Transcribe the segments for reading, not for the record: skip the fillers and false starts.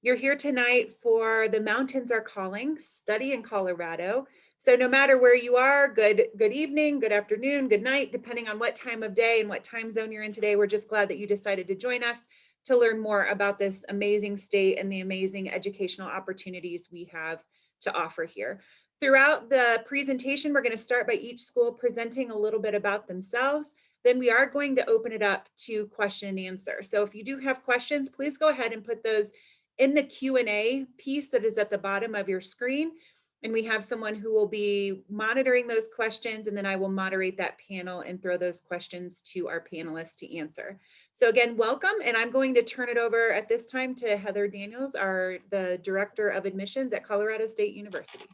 You're here tonight for The Mountains Are Calling, Study in Colorado. So no matter where you are, good evening, good afternoon, good night, depending on what time of day and what time zone you're in today, we're just glad that you decided to join us to learn more about this amazing state and the amazing educational opportunities we have to offer here. Throughout the presentation, we're going to start by each school presenting a little bit about themselves. Then we are going to open it up to question and answer. So if you do have questions, please go ahead and put those in the Q&A piece that is at the bottom of your screen. And we have someone who will be monitoring those questions, and then I will moderate that panel and throw those questions to our panelists to answer. So again, welcome, and I'm going to turn it over at this time to Heather Daniels, the Director of Admissions at Colorado State University.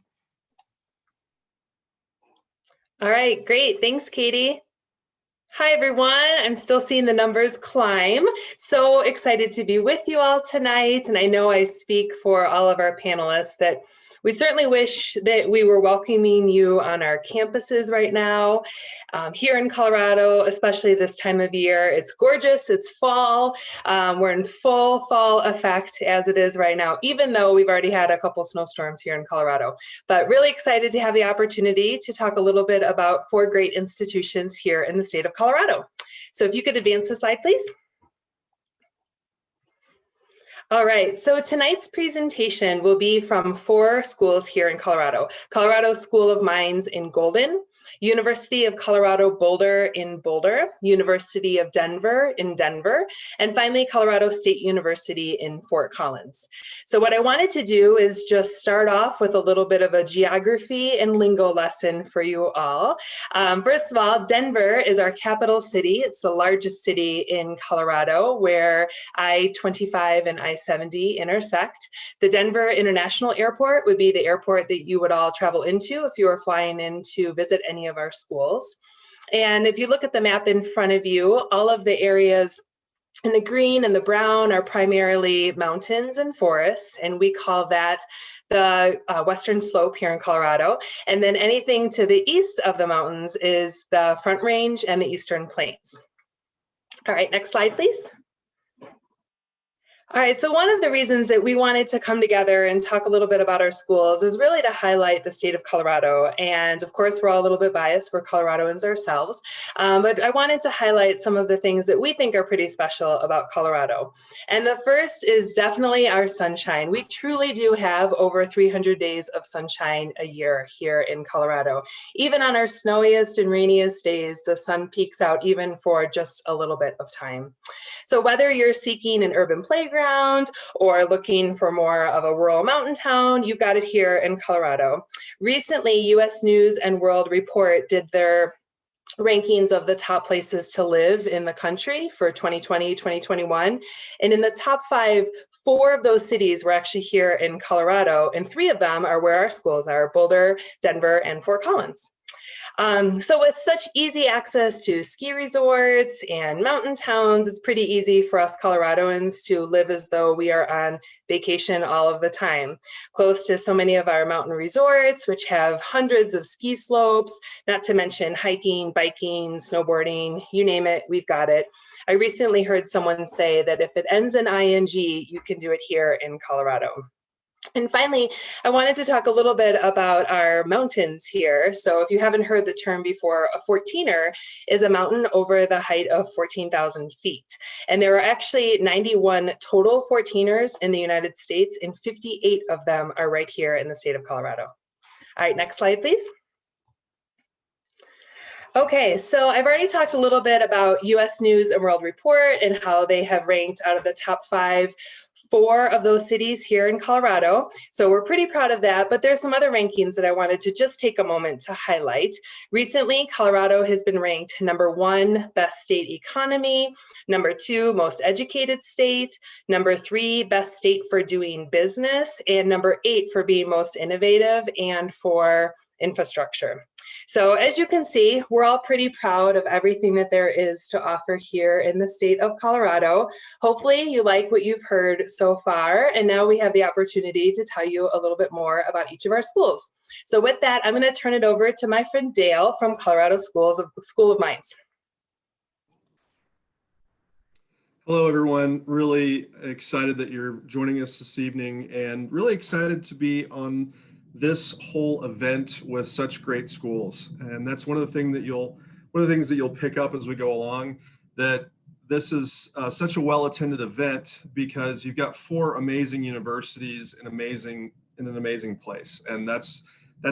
All right, great. Thanks, Katie. Hi, everyone. I'm still seeing the numbers climb. So excited to be with you all tonight. And I know I speak for all of our panelists that we certainly wish that we were welcoming you on our campuses right now. Here in Colorado, especially this time of year, it's gorgeous, it's fall. We're in full fall effect as it is right now, even though we've already had a couple snowstorms here in Colorado. But really excited to have the opportunity to talk a little bit about 4 great institutions here in the state of Colorado. So if you could advance the slide, please. All right, so tonight's presentation will be from 4 schools here in Colorado. Colorado School of Mines in Golden, University of Colorado Boulder in Boulder, University of Denver in Denver, and finally Colorado State University in Fort Collins. So what I wanted to do is just start off with a little bit of a geography and lingo lesson for you all. First of all, Denver is our capital city. It's the largest city in Colorado where I-25 and I-70 intersect. The Denver International Airport would be the airport that you would all travel into if you were flying in to visit any of our schools. And if you look at the map in front of you, all of the areas in the green and the brown are primarily mountains and forests, and we call that the western slope here in Colorado. And then anything to the east of the mountains is the Front Range and the Eastern Plains. All right, next slide, please. All right, so one of the reasons that we wanted to come together and talk a little bit about our schools is really to highlight the state of Colorado. And of course, we're all a little bit biased, we're Coloradoans ourselves, but I wanted to highlight some of the things that we think are pretty special about Colorado. And the first is definitely our sunshine. We truly do have over 300 days of sunshine a year here in Colorado. Even on our snowiest and rainiest days, the sun peeks out even for just a little bit of time. So whether you're seeking an urban playground, or looking for more of a rural mountain town, you've got it here in Colorado. Recently, U.S. News and World Report did their rankings of the top places to live in the country for 2020, 2021. And in the top 5, 4 of those cities were actually here in Colorado, and 3 of them are where our schools are: Boulder, Denver, and Fort Collins. So with such easy access to ski resorts and mountain towns, it's pretty easy for us Coloradoans to live as though we are on vacation all of the time. Close to so many of our mountain resorts, which have hundreds of ski slopes, not to mention hiking, biking, snowboarding, you name it, we've got it. I recently heard someone say that if it ends in ing, you can do it here in Colorado. And finally, I wanted to talk a little bit about our mountains here. So if you haven't heard the term before, a 14er is a mountain over the height of 14,000 feet. And there are actually 91 total 14ers in the United States, and 58 of them are right here in the state of Colorado. All right, next slide, please. Okay, so I've already talked a little bit about U.S. News and World Report and how they have ranked out of the top 5 4 of those cities here in Colorado. So we're pretty proud of that, but there's some other rankings that I wanted to just take a moment to highlight. Recently, Colorado has been ranked number 1, best state economy, number 2, most educated state, number 3, best state for doing business, and number 8 for being most innovative and for infrastructure. So as you can see, we're all pretty proud of everything that there is to offer here in the state of Colorado. Hopefully you like what you've heard so far, and now we have the opportunity to tell you a little bit more about each of our schools. So with that, I'm going to turn it over to my friend Dale from Colorado School of Mines. Hello, everyone. Really excited that you're joining us this evening and really excited to be on this whole event with such great schools. And that's one of the things that you'll pick up as we go along, that this is such a well-attended event because you've got four amazing universities in an amazing place. And that's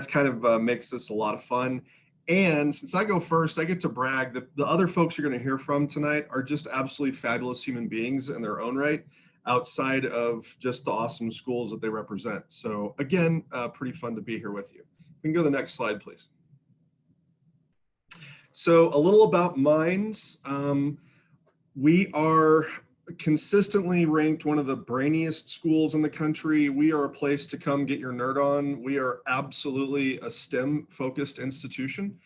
kind of makes this a lot of fun. And since I go first, I get to brag that the other folks you're going to hear from tonight are just absolutely fabulous human beings in their own right, outside of just the awesome schools that they represent. So again, pretty fun to be here with you. We can go to the next slide, please. So a little about Mines. We are consistently ranked one of the brainiest schools in the country. We are a place to come get your nerd on. We are absolutely a STEM focused institution.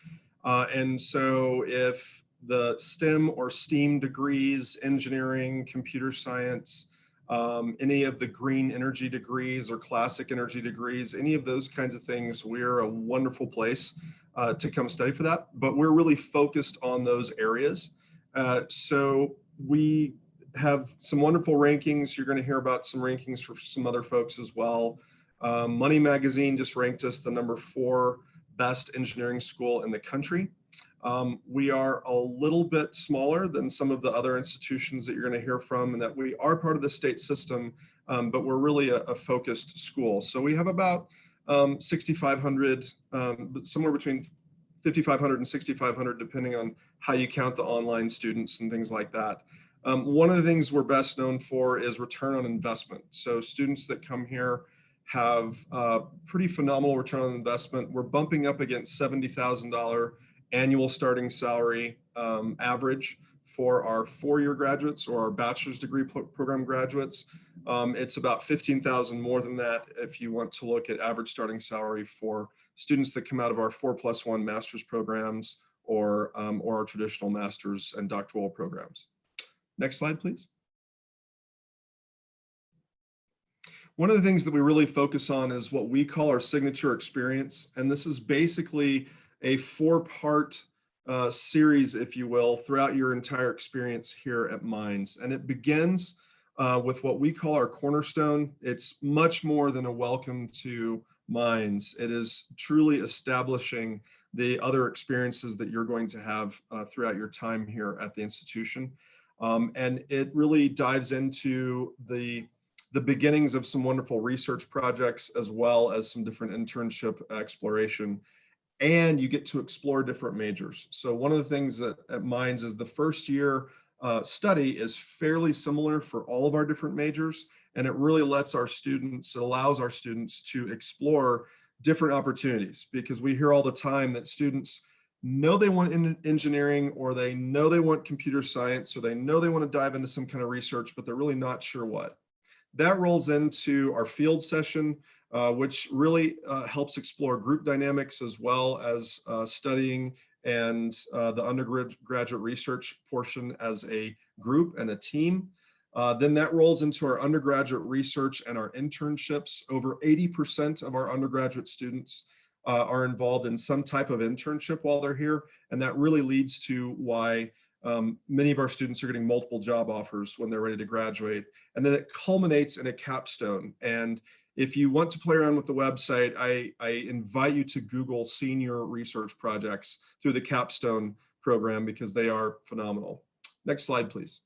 And so if the STEM or STEAM degrees, engineering, computer science, any of the green energy degrees or classic energy degrees, any of those kinds of things, we're a wonderful place to come study for that. But we're really focused on those areas. So we have some wonderful rankings. You're going to hear about some rankings for some other folks as well. Money Magazine just ranked us the #4 best engineering school in the country. We are a little bit smaller than some of the other institutions that you're going to hear from, and that we are part of the state system, but we're really a focused school. So we have about 6,500, somewhere between 5,500 and 6,500, depending on how you count the online students and things like that. One of the things we're best known for is return on investment. So students that come here have pretty phenomenal return on investment. We're bumping up against $70,000 annual starting salary average for our four-year graduates or our bachelor's degree program graduates. It's about 15,000 more than that if you want to look at average starting salary for students that come out of our 4+1 master's programs or our traditional master's and doctoral programs. Next slide, please. One of the things that we really focus on is what we call our signature experience. And this is basically a 4-part series, if you will, throughout your entire experience here at Mines. And it begins with what we call our cornerstone. It's much more than a welcome to Mines. It is truly establishing the other experiences that you're going to have throughout your time here at the institution. And it really dives into the beginnings of some wonderful research projects, as well as some different internship exploration. And you get to explore different majors. So one of the things that at Mines is the first year study is fairly similar for all of our different majors. And it really lets our students, it allows our students to explore different opportunities, because we hear all the time that students know they want engineering, or they know they want computer science, or they know they want to dive into some kind of research, but they're really not sure what. That rolls into our field session, which really helps explore group dynamics, as well as studying and the undergraduate research portion as a group and a team. Then that rolls into our undergraduate research and our internships. Over 80% of our undergraduate students are involved in some type of internship while they're here. And that really leads to why many of our students are getting multiple job offers when they're ready to graduate. And then it culminates in a capstone. And if you want to play around with the website, I invite you to Google senior research projects through the capstone program, because they are phenomenal. Next slide, please.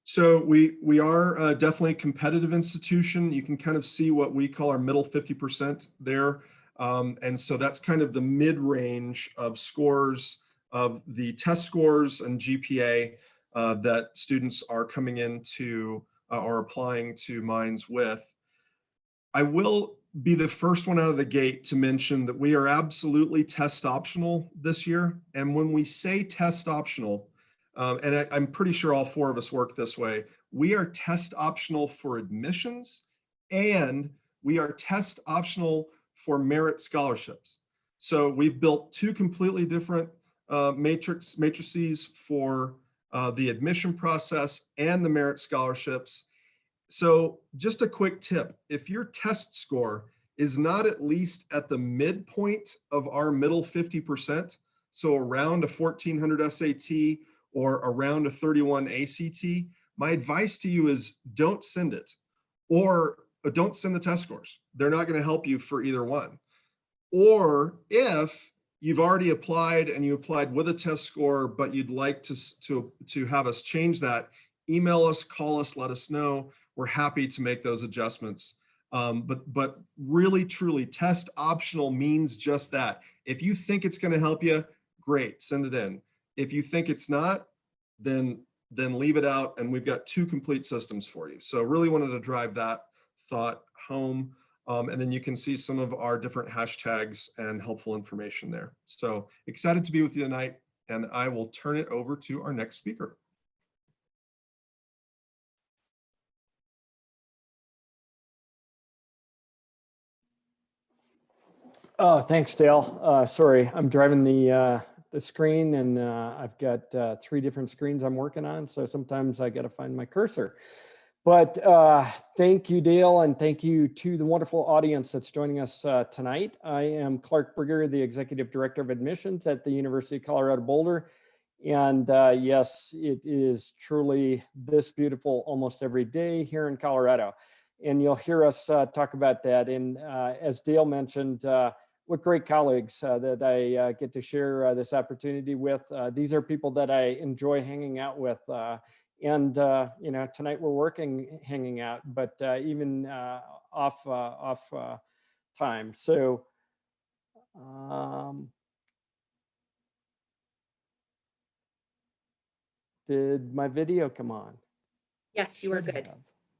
So we are definitely a competitive institution. You can kind of see what we call our middle 50% there. And so that's kind of the mid-range of scores of the test scores and GPA that students are coming into or applying to Mines with. I will be the first one out of the gate to mention that we are absolutely test optional this year. And when we say test optional, and I'm pretty sure all four of us work this way, we are test optional for admissions, and we are test optional for merit scholarships. So we've built two completely different matrices for the admission process and the merit scholarships. So just a quick tip: if your test score is not at least at the midpoint of our middle 50%, so around a 1400 SAT or around a 31 ACT, my advice to you is don't send it, or don't send the test scores. They're not going to help you for either one. Or if you've already applied and you applied with a test score, but you'd like to have us change that, email us, call us, let us know. We're happy to make those adjustments. But really, truly, test optional means just that. If you think it's going to help you, great, send it in. If you think it's not, then leave it out, and we've got 2 complete systems for you. So really wanted to drive that thought home. And then you can see some of our different hashtags and helpful information there. So excited to be with you tonight, and I will turn it over to our next speaker. Oh, thanks, Dale. Sorry, I'm driving the screen, and I've got 3 different screens I'm working on, so sometimes I got to find my cursor. But thank you, Dale, and thank you to the wonderful audience that's joining us tonight. I am Clark Brigger, the Executive Director of Admissions at the University of Colorado Boulder. And yes, it is truly this beautiful almost every day here in Colorado. And you'll hear us talk about that. And as Dale mentioned, what great colleagues that I get to share this opportunity with. These are people that I enjoy hanging out with. And you know, tonight we're hanging out, but even off time. So did my video come on? Yes, you are Should good. have.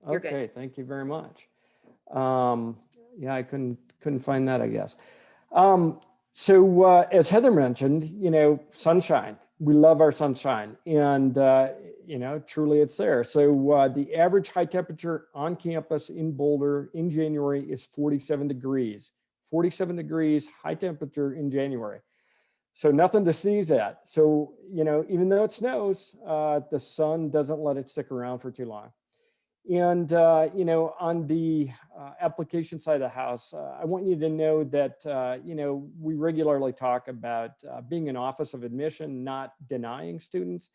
You're good. Okay, thank you very much. Yeah, I couldn't find that, I guess. So as Heather mentioned, you know, sunshine. We love our sunshine, and you know, truly it's there. So the average high temperature on campus in Boulder in January is 47 degrees. 47 degrees high temperature in January. So nothing to sneeze at. So, you know, even though it snows, the sun doesn't let it stick around for too long. And, you know, on the application side of the house, I want you to know that, you know, we regularly talk about being an office of admission, not denying students.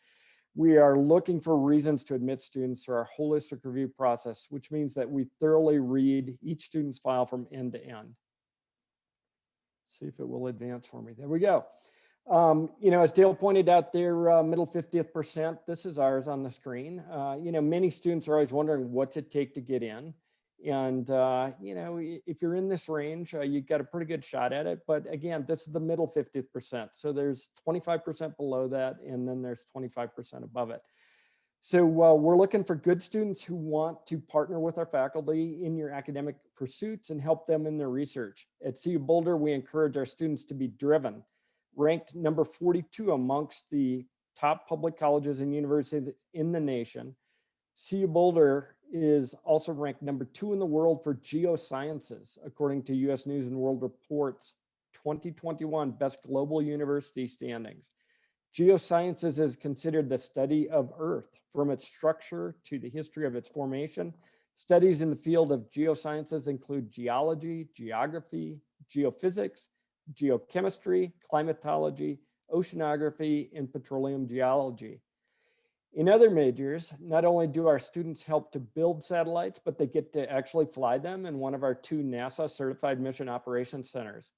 We are looking for reasons to admit students through our holistic review process, which means that we thoroughly read each student's file from end to end. See if it will advance for me. There we go. You know, as Dale pointed out there, middle 50th percent, this is ours on the screen. You know, many students are always wondering what's it take to get in. And, you know, if you're in this range, you've got a pretty good shot at it. But again, this is the middle 50th percent. So there's 25% below that, and then there's 25% above it. So we're looking for good students who want to partner with our faculty in your academic pursuits and help them in their research. At CU Boulder, we encourage our students to be driven. Ranked number 42 amongst the top public colleges and universities in the nation, CU Boulder is also ranked number 2 in the world for geosciences, according to US News and World Report's 2021 Best Global University Standings. Geosciences is considered the study of Earth, from its structure to the history of its formation. Studies in the field of geosciences include geology, geography, geophysics, geochemistry, climatology, oceanography, and petroleum geology. In other majors, not only do our students help to build satellites, but they get to actually fly them in one of our 2 NASA certified mission operations centers.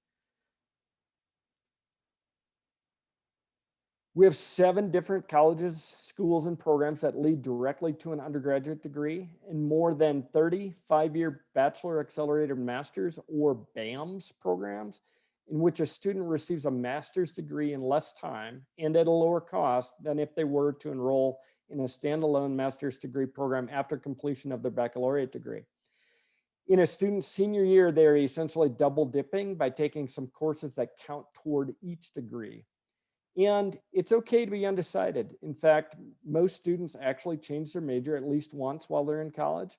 We have 7 different colleges, schools, and programs that lead directly to an undergraduate degree, and more than 30 5-year Bachelor Accelerated Masters, or BAMS programs, in which a student receives a master's degree in less time and at a lower cost than if they were to enroll in a standalone master's degree program after completion of their baccalaureate degree. In a student's senior year, they're essentially double dipping by taking some courses that count toward each degree. And it's okay to be undecided. In fact, most students actually change their major at least once while they're in college.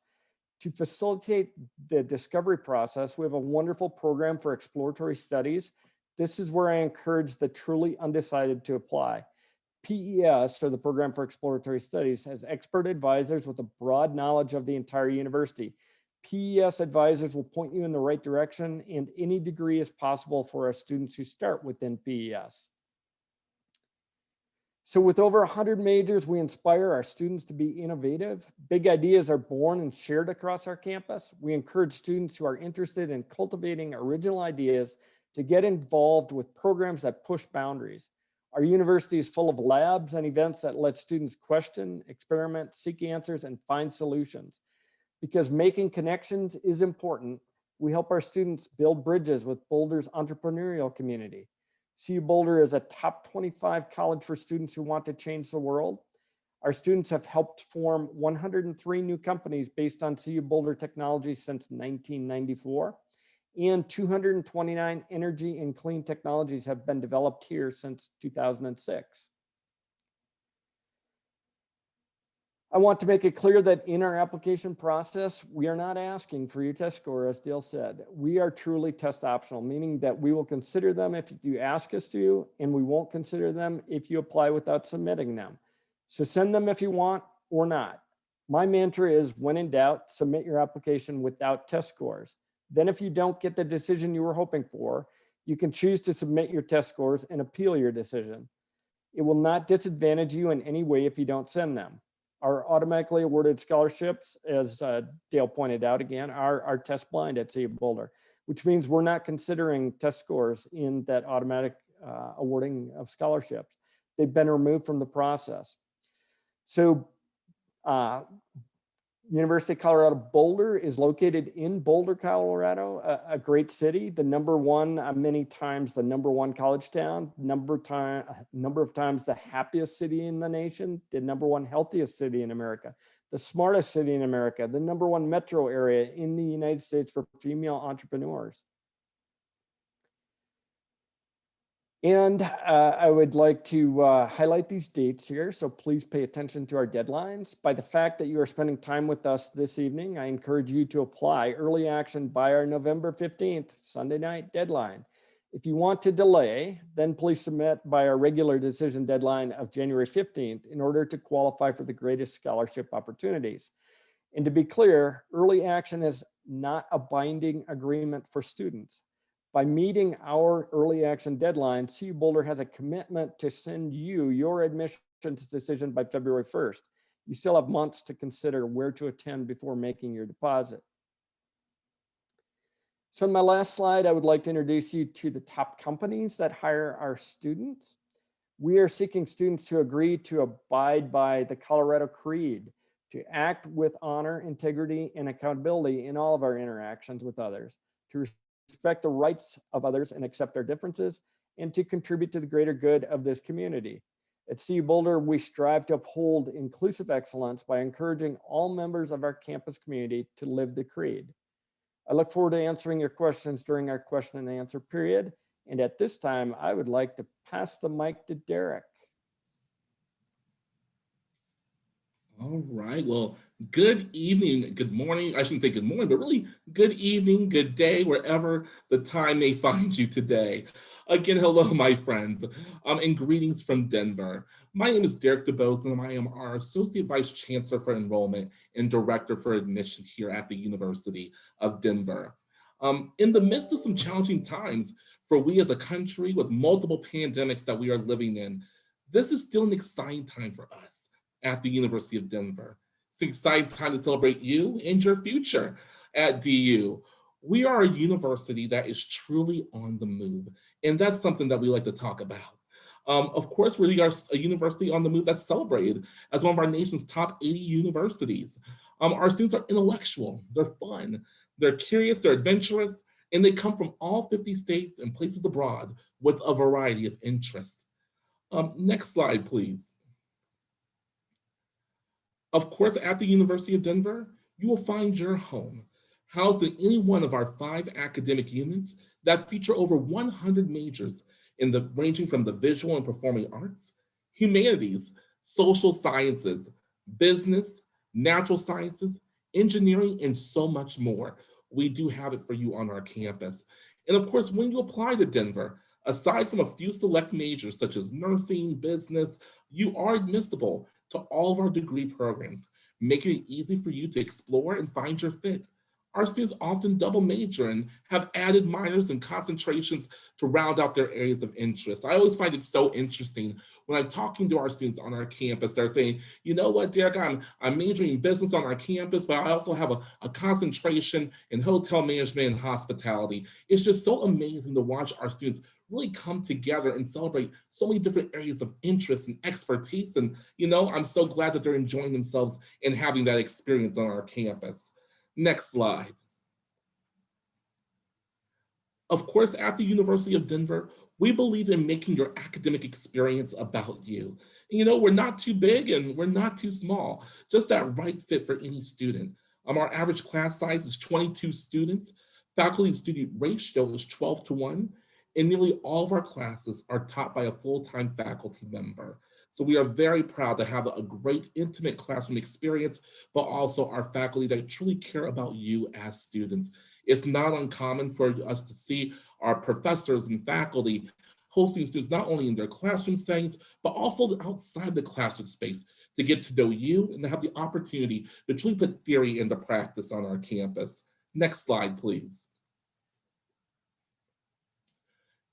To facilitate the discovery process, we have a wonderful program for exploratory studies. This is where I encourage the truly undecided to apply. PES, or the Program for Exploratory Studies, has expert advisors with a broad knowledge of the entire university. PES advisors will point you in the right direction, and any degree is possible for our students who start within PES. So with over 100 majors, we inspire our students to be innovative. Big ideas are born and shared across our campus. We encourage students who are interested in cultivating original ideas to get involved with programs that push boundaries. Our university is full of labs and events that let students question, experiment, seek answers, and find solutions. Because making connections is important, we help our students build bridges with Boulder's entrepreneurial community. CU Boulder is a top 25 college for students who want to change the world. Our students have helped form 103 new companies based on CU Boulder technology since 1994, and 229 energy and clean technologies have been developed here since 2006. I want to make it clear that in our application process, we are not asking for your test score, as Dale said. We are truly test optional, meaning that we will consider them if you ask us to, and we won't consider them if you apply without submitting them. So send them if you want or not. My mantra is, when in doubt, submit your application without test scores. Then if you don't get the decision you were hoping for, you can choose to submit your test scores and appeal your decision. It will not disadvantage you in any way if you don't send them. Our automatically awarded scholarships, as Dale pointed out again, are test blind at CU Boulder, which means we're not considering test scores in that automatic awarding of scholarships. They've been removed from the process. So University of Colorado Boulder is located in Boulder, Colorado, a great city, the number one, many times the number one college town, number of times the happiest city in the nation, the number one healthiest city in America, the smartest city in America, the number one metro area in the United States for female entrepreneurs. And I would like to highlight these dates here, so please pay attention to our deadlines. By the fact that you are spending time with us this evening, I encourage you to apply early action by our November 15th, Sunday night deadline. If you want to delay, then please submit by our regular decision deadline of January 15th in order to qualify for the greatest scholarship opportunities. And to be clear, early action is not a binding agreement for students. By meeting our early action deadline, CU Boulder has a commitment to send you your admissions decision by February 1st. You still have months to consider where to attend before making your deposit. So in my last slide, I would like to introduce you to the top companies that hire our students. We are seeking students to agree to abide by the Colorado Creed, to act with honor, integrity, and accountability in all of our interactions with others, to respect the rights of others and accept their differences, and to contribute to the greater good of this community. At CU Boulder, we strive to uphold inclusive excellence by encouraging all members of our campus community to live the creed. I look forward to answering your questions during our question and answer period. And at this time, I would like to pass the mic to Derek. All right, well, good evening, good morning. I shouldn't say good morning, but really good evening, good day, wherever the time may find you today. Again, hello, my friends, and greetings from Denver. My name is Derek DeBose, and I am our Associate Vice Chancellor for Enrollment and Director for Admission here at the University of Denver. In the midst of some challenging times for we as a country with multiple pandemics that we are living in, this is still an exciting time for us at the University of Denver. It's an exciting time to celebrate you and your future at DU. We are a university that is truly on the move, and that's something that we like to talk about. Of course, we are a university on the move that's celebrated as one of our nation's top 80 universities. Our students are intellectual, they're fun, they're curious, they're adventurous, and they come from all 50 states and places abroad with a variety of interests. Next slide, please. Of course, at the University of Denver, you will find your home, housed in any one of our 5 academic units that feature over 100 majors ranging from the visual and performing arts, humanities, social sciences, business, natural sciences, engineering, and so much more. We do have it for you on our campus. And of course, when you apply to Denver, aside from a few select majors such as nursing, business, you are admissible to all of our degree programs, making it easy for you to explore and find your fit. Our students often double major and have added minors and concentrations to round out their areas of interest. I always find it so interesting when I'm talking to our students on our campus, they're saying, you know what, Derek, I'm majoring in business on our campus, but I also have a concentration in hotel management and hospitality. It's just so amazing to watch our students really come together and celebrate so many different areas of interest and expertise. And, I'm so glad that they're enjoying themselves and having that experience on our campus. Next slide. Of course, at the University of Denver, we believe in making your academic experience about you. We're not too big and we're not too small, just that right fit for any student. Our average class size is 22 students. Faculty to student ratio is 12:1, and nearly all of our classes are taught by a full-time faculty member. So we are very proud to have a great intimate classroom experience, but also our faculty that truly care about you as students. It's not uncommon for us to see our professors and faculty hosting students not only in their classroom settings, but also outside the classroom space to get to know you and to have the opportunity to truly put theory into practice on our campus. Next slide, please.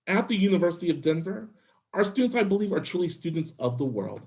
At the University of Denver, our students, I believe, are truly students of the world.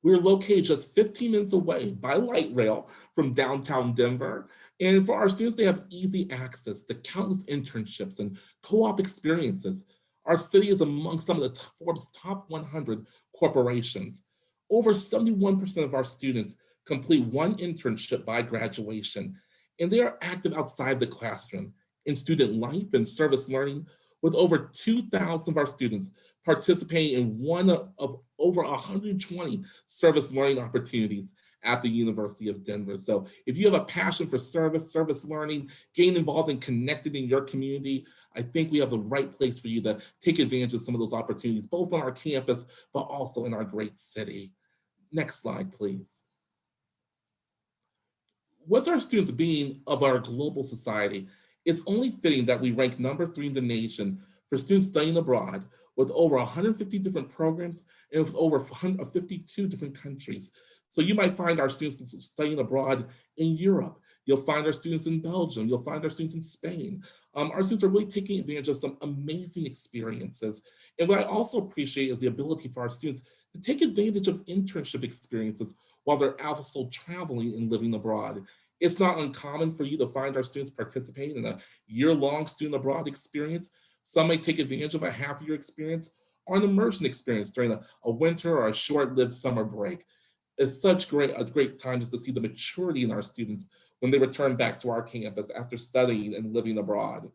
We're located just 15 minutes away by light rail from downtown Denver. And for our students, they have easy access to countless internships and co-op experiences. Our city is among some of the Forbes top 100 corporations. Over 71% of our students complete one internship by graduation, and they are active outside the classroom in student life and service learning, with over 2,000 of our students participating in one of over 120 service learning opportunities at the University of Denver. So if you have a passion for service learning, getting involved and connected in your community, I think we have the right place for you to take advantage of some of those opportunities, both on our campus, but also in our great city. Next slide, please. With our students being of our global society, it's only fitting that we rank number 3 in the nation for students studying abroad, with over 150 different programs and with over 52 different countries. So you might find our students studying abroad in Europe. You'll find our students in Belgium. You'll find our students in Spain. Our students are really taking advantage of some amazing experiences. And what I also appreciate is the ability for our students to take advantage of internship experiences while they're also traveling and living abroad. It's not uncommon for you to find our students participating in a year-long student abroad experience. Some may take advantage of a half-year experience or an immersion experience during a winter or a short-lived summer break. It's such a great time just to see the maturity in our students when they return back to our campus after studying and living abroad.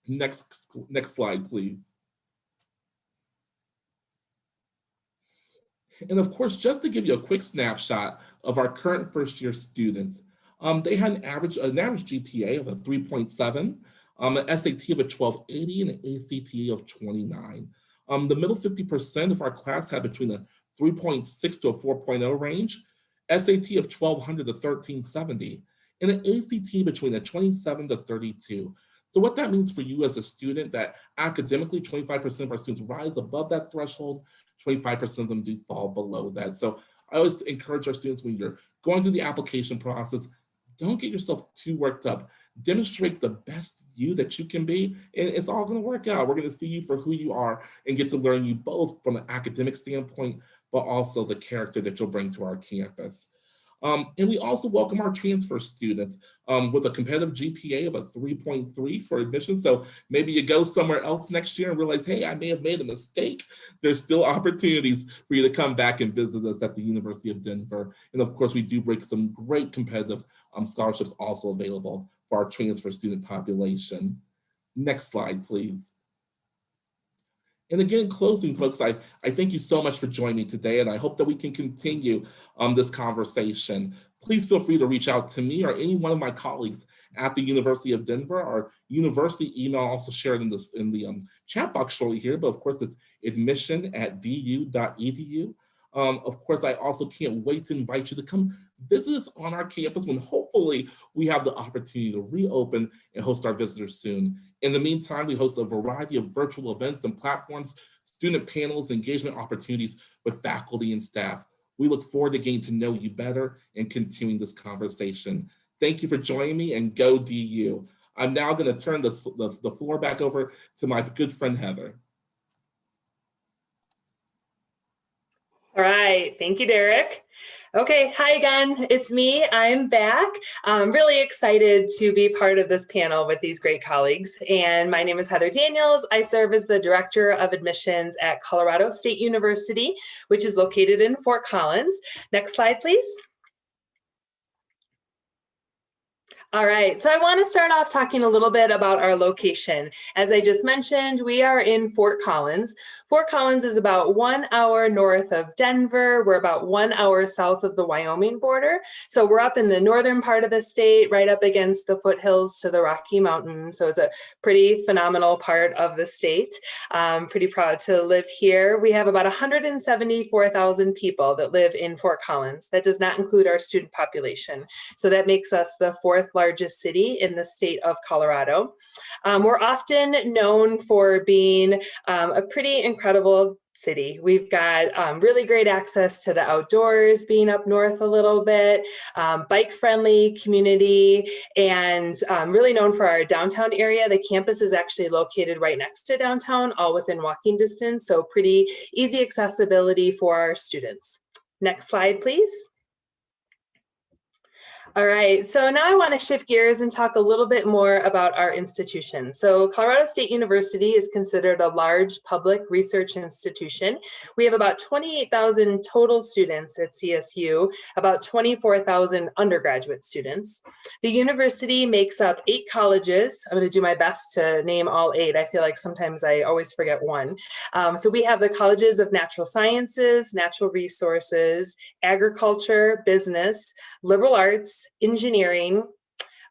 Next slide, please. And of course, just to give you a quick snapshot of our current first-year students, they had an average GPA of a 3.7, an SAT of a 1280, and an ACT of 29. The middle 50% of our class had between a 3.6 to a 4.0 range, SAT of 1200 to 1370, and an ACT between a 27 to 32. So what that means for you as a student, that academically 25% of our students rise above that threshold, 25% of them do fall below that. So I always encourage our students, when you're going through the application process, don't get yourself too worked up. Demonstrate the best you that you can be, and it's all going to work out. We're going to see you for who you are and get to learn you both from an academic standpoint, but also the character that you'll bring to our campus. And we also welcome our transfer students with a competitive GPA of a 3.3 for admission. So maybe you go somewhere else next year and realize, hey, I may have made a mistake. There's still opportunities for you to come back and visit us at the University of Denver. And of course, we do bring some great competitive scholarships also available for our transfer student population. Next slide, please. And again, in closing, folks, I thank you so much for joining me today, and I hope that we can continue this conversation. Please feel free to reach out to me or any one of my colleagues at the University of Denver. Our university email also shared in the chat box shortly here, but of course it's admission@du.edu. Of course, I also can't wait to invite you to come visit us on our campus when hopefully we have the opportunity to reopen and host our visitors soon. In the meantime, we host a variety of virtual events and platforms, student panels, engagement opportunities with faculty and staff. We look forward to getting to know you better and continuing this conversation. Thank you for joining me, and go DU. I'm now going to turn the floor back over to my good friend, Heather. right, thank you, Derek. Okay, hi again, it's me, I'm back. I'm really excited to be part of this panel with these great colleagues. And my name is Heather Daniels. I serve as the Director of Admissions at Colorado State University, which is located in Fort Collins. Next slide, please. All right, so I want to start off talking a little bit about our location. As I just mentioned, we are in Fort Collins. Fort Collins is about 1 hour north of Denver. We're about 1 hour south of the Wyoming border. So we're up in the northern part of the state, right up against the foothills to the Rocky Mountains. So it's a pretty phenomenal part of the state. I'm pretty proud to live here. We have about 174,000 people that live in Fort Collins. That does not include our student population. So that makes us the fourth largest city in the state of Colorado. We're often known for being a pretty incredible city. We've got really great access to the outdoors, being up north a little bit, bike-friendly community, and really known for our downtown area. The campus is actually located right next to downtown, all within walking distance, so pretty easy accessibility for our students. Next slide, please. All right, so now I want to shift gears and talk a little bit more about our institution. So Colorado State University is considered a large public research institution. We have about 28,000 total students at CSU, about 24,000 undergraduate students. The university makes up 8 colleges. I'm going to do my best to name all 8. I feel like sometimes I always forget one. So we have the colleges of natural sciences, natural resources, agriculture, business, liberal arts, engineering,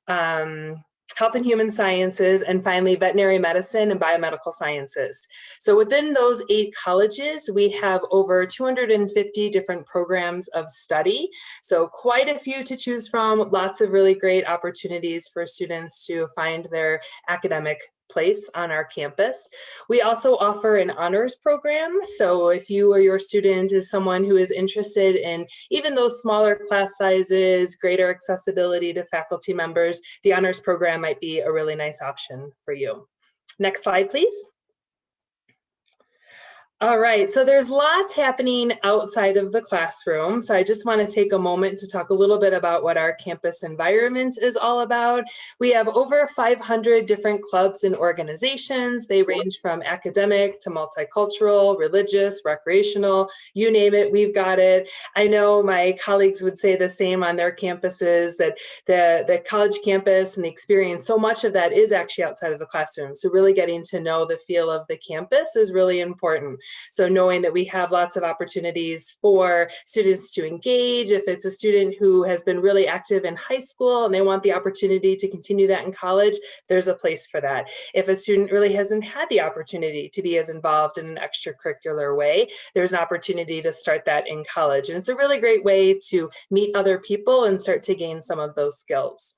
health and human sciences, and finally veterinary medicine and biomedical sciences. So within those 8 colleges, we have over 250 different programs of study. So quite a few to choose from, lots of really great opportunities for students to find their academic place on our campus. We also offer an honors program. So if you or your student is someone who is interested in even those smaller class sizes, greater accessibility to faculty members, the honors program might be a really nice option for you. Next slide, please. All right, so there's lots happening outside of the classroom. So I just want to take a moment to talk a little bit about what our campus environment is all about. We have over 500 different clubs and organizations. They range from academic to multicultural, religious, recreational, you name it, we've got it. I know my colleagues would say the same on their campuses, that the college campus and the experience, so much of that is actually outside of the classroom. So really getting to know the feel of the campus is really important. So knowing that we have lots of opportunities for students to engage. If it's a student who has been really active in high school and they want the opportunity to continue that in college, there's a place for that. If a student really hasn't had the opportunity to be as involved in an extracurricular way, there's an opportunity to start that in college. And it's a really great way to meet other people and start to gain some of those skills.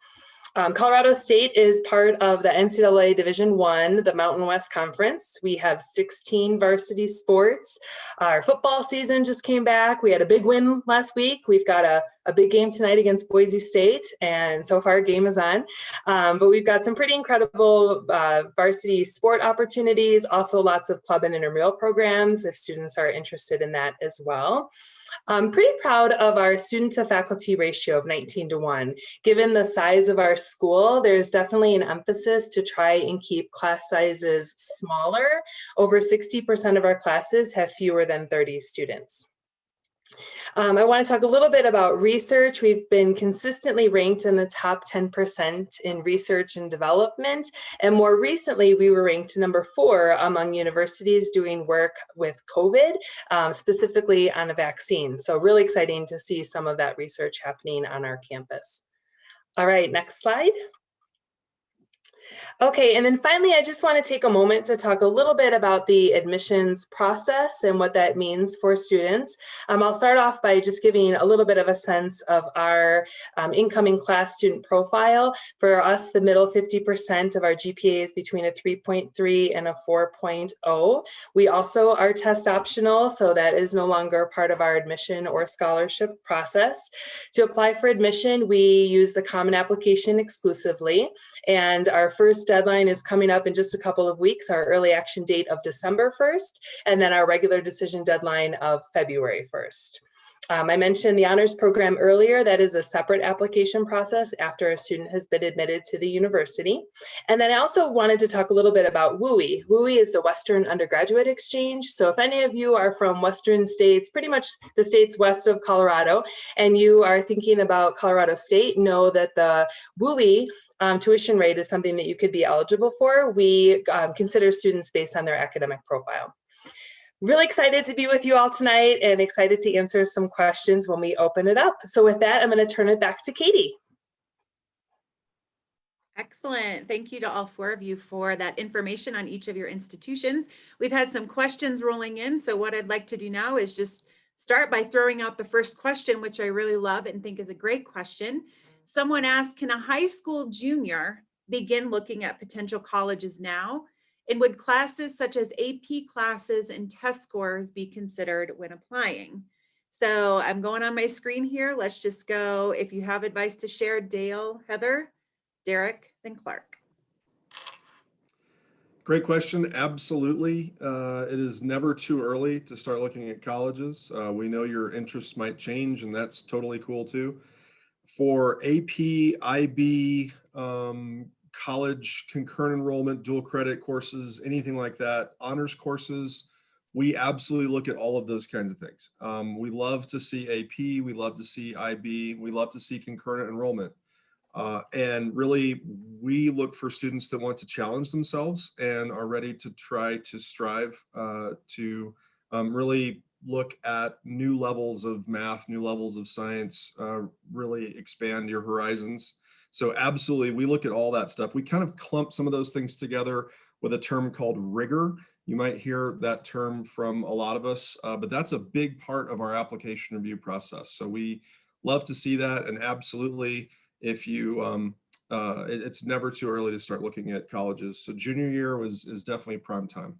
Colorado State is part of the NCAA Division I, the Mountain West Conference. We have 16 varsity sports. Our football season just came back. We had a big win last week. We've got a big game tonight against Boise State, and so far game is on. But we've got some pretty incredible varsity sport opportunities, also lots of club and intramural programs if students are interested in that as well. I'm pretty proud of our student to faculty ratio of 19:1. Given the size of our school, there's definitely an emphasis to try and keep class sizes smaller. Over 60% of our classes have fewer than 30 students. I want to talk a little bit about research. We've been consistently ranked in the top 10% in research and development. And more recently, we were ranked number 4 among universities doing work with COVID, specifically on a vaccine. So really exciting to see some of that research happening on our campus. All right, next slide. Okay, and then finally, I just want to take a moment to talk a little bit about the admissions process and what that means for students. I'll start off by just giving a little bit of a sense of our incoming class student profile. For us, the middle 50% of our GPA is between a 3.3 and a 4.0. We also are test optional, so that is no longer part of our admission or scholarship process. To apply for admission, we use the Common Application exclusively, and our first first deadline is coming up in just a couple of weeks, our early action date of December 1st, and then our regular decision deadline of February 1st. I mentioned the honors program earlier. That is a separate application process after a student has been admitted to the university. And then I also wanted to talk a little bit about WUI. WUI is the Western Undergraduate Exchange. So if any of you are from Western states, pretty much the states west of Colorado, and you are thinking about Colorado State, know that the WUI tuition rate is something that you could be eligible for. We consider students based on their academic profile. Really excited to be with you all tonight and excited to answer some questions when we open it up. So with that, I'm going to turn it back to Katie. Excellent. Thank you to all four of you for that information on each of your institutions. We've had some questions rolling in. So what I'd like to do now is just start by throwing out the first question, which I really love and think is a great question. Someone asked, can a high school junior begin looking at potential colleges now? And would classes such as AP classes and test scores be considered when applying? So I'm going on my screen here. Let's just go. If you have advice to share, Dale, Heather, Derek, then Clark. Great question. Absolutely. It is never too early to start looking at colleges. We know your interests might change, and that's totally cool too. For AP, IB, college concurrent enrollment, dual credit courses, anything like that, honors courses, we absolutely look at all of those kinds of things. We love to see AP, we love to see IB, we love to see concurrent enrollment. And really, we look for students that want to challenge themselves and are ready to try to strive to really look at new levels of math, new levels of science, really expand your horizons. So absolutely, we look at all that stuff. We kind of clump some of those things together with a term called rigor. You might hear that term from a lot of us, but that's a big part of our application review process. So we love to see that, and absolutely, if you, it's never too early to start looking at colleges. So junior year is definitely prime time.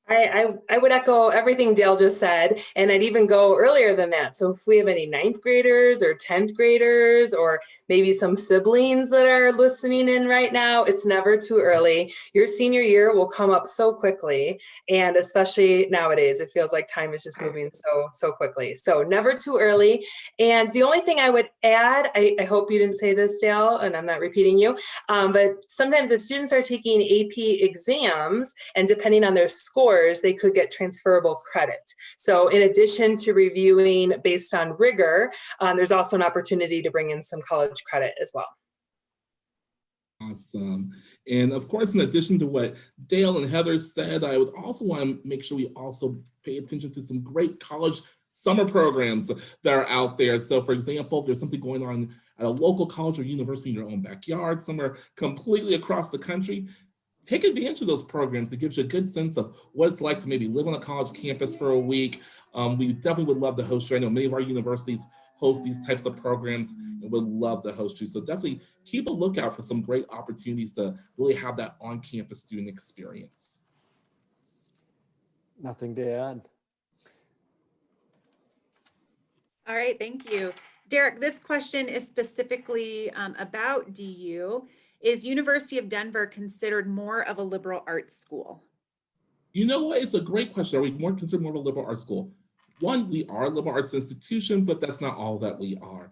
I would echo everything Dale just said, and I'd even go earlier than that. So if we have any 9th graders or 10th graders, or maybe some siblings that are listening in right now, it's never too early. Your senior year will come up so quickly, and especially nowadays, it feels like time is just moving so quickly. So never too early. And the only thing I would add, I hope you didn't say this, Dale, and I'm not repeating you, but sometimes if students are taking AP exams, and depending on their scores, they could get transferable credit. So in addition to reviewing based on rigor, there's also an opportunity to bring in some college credit as well. Awesome. And of course, in addition to what Dale and Heather said, I would also want to make sure we also pay attention to some great college summer programs that are out there. So for example, if there's something going on at a local college or university in your own backyard, somewhere completely across the country, take advantage of those programs. It gives you a good sense of what it's like to maybe live on a college campus for a week. We definitely would love to host you. I know many of our universities host these types of programs and would love to host you. So definitely keep a lookout for some great opportunities to really have that on-campus student experience. Nothing to add. All right, thank you. Derek, this question is specifically about DU. Is University of Denver considered more of a liberal arts school? You know what? It's a great question. Are we more considered more of a liberal arts school? One, we are a liberal arts institution, but that's not all that we are.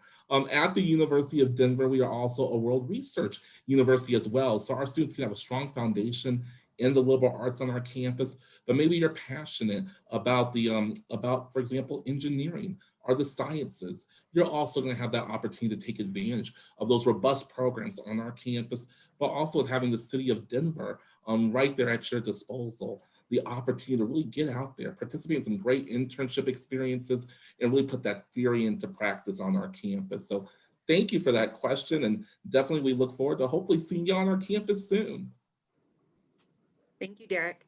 At the University of Denver, we are also a world research university as well. So our students can have a strong foundation in the liberal arts on our campus, but maybe you're passionate about for example, engineering or the sciences. You're also going to have that opportunity to take advantage of those robust programs on our campus, but also with having the city of Denver right there at your disposal, the opportunity to really get out there, participate in some great internship experiences, and really put that theory into practice on our campus. So thank you for that question, and definitely we look forward to hopefully seeing you on our campus soon. Thank you, Derek.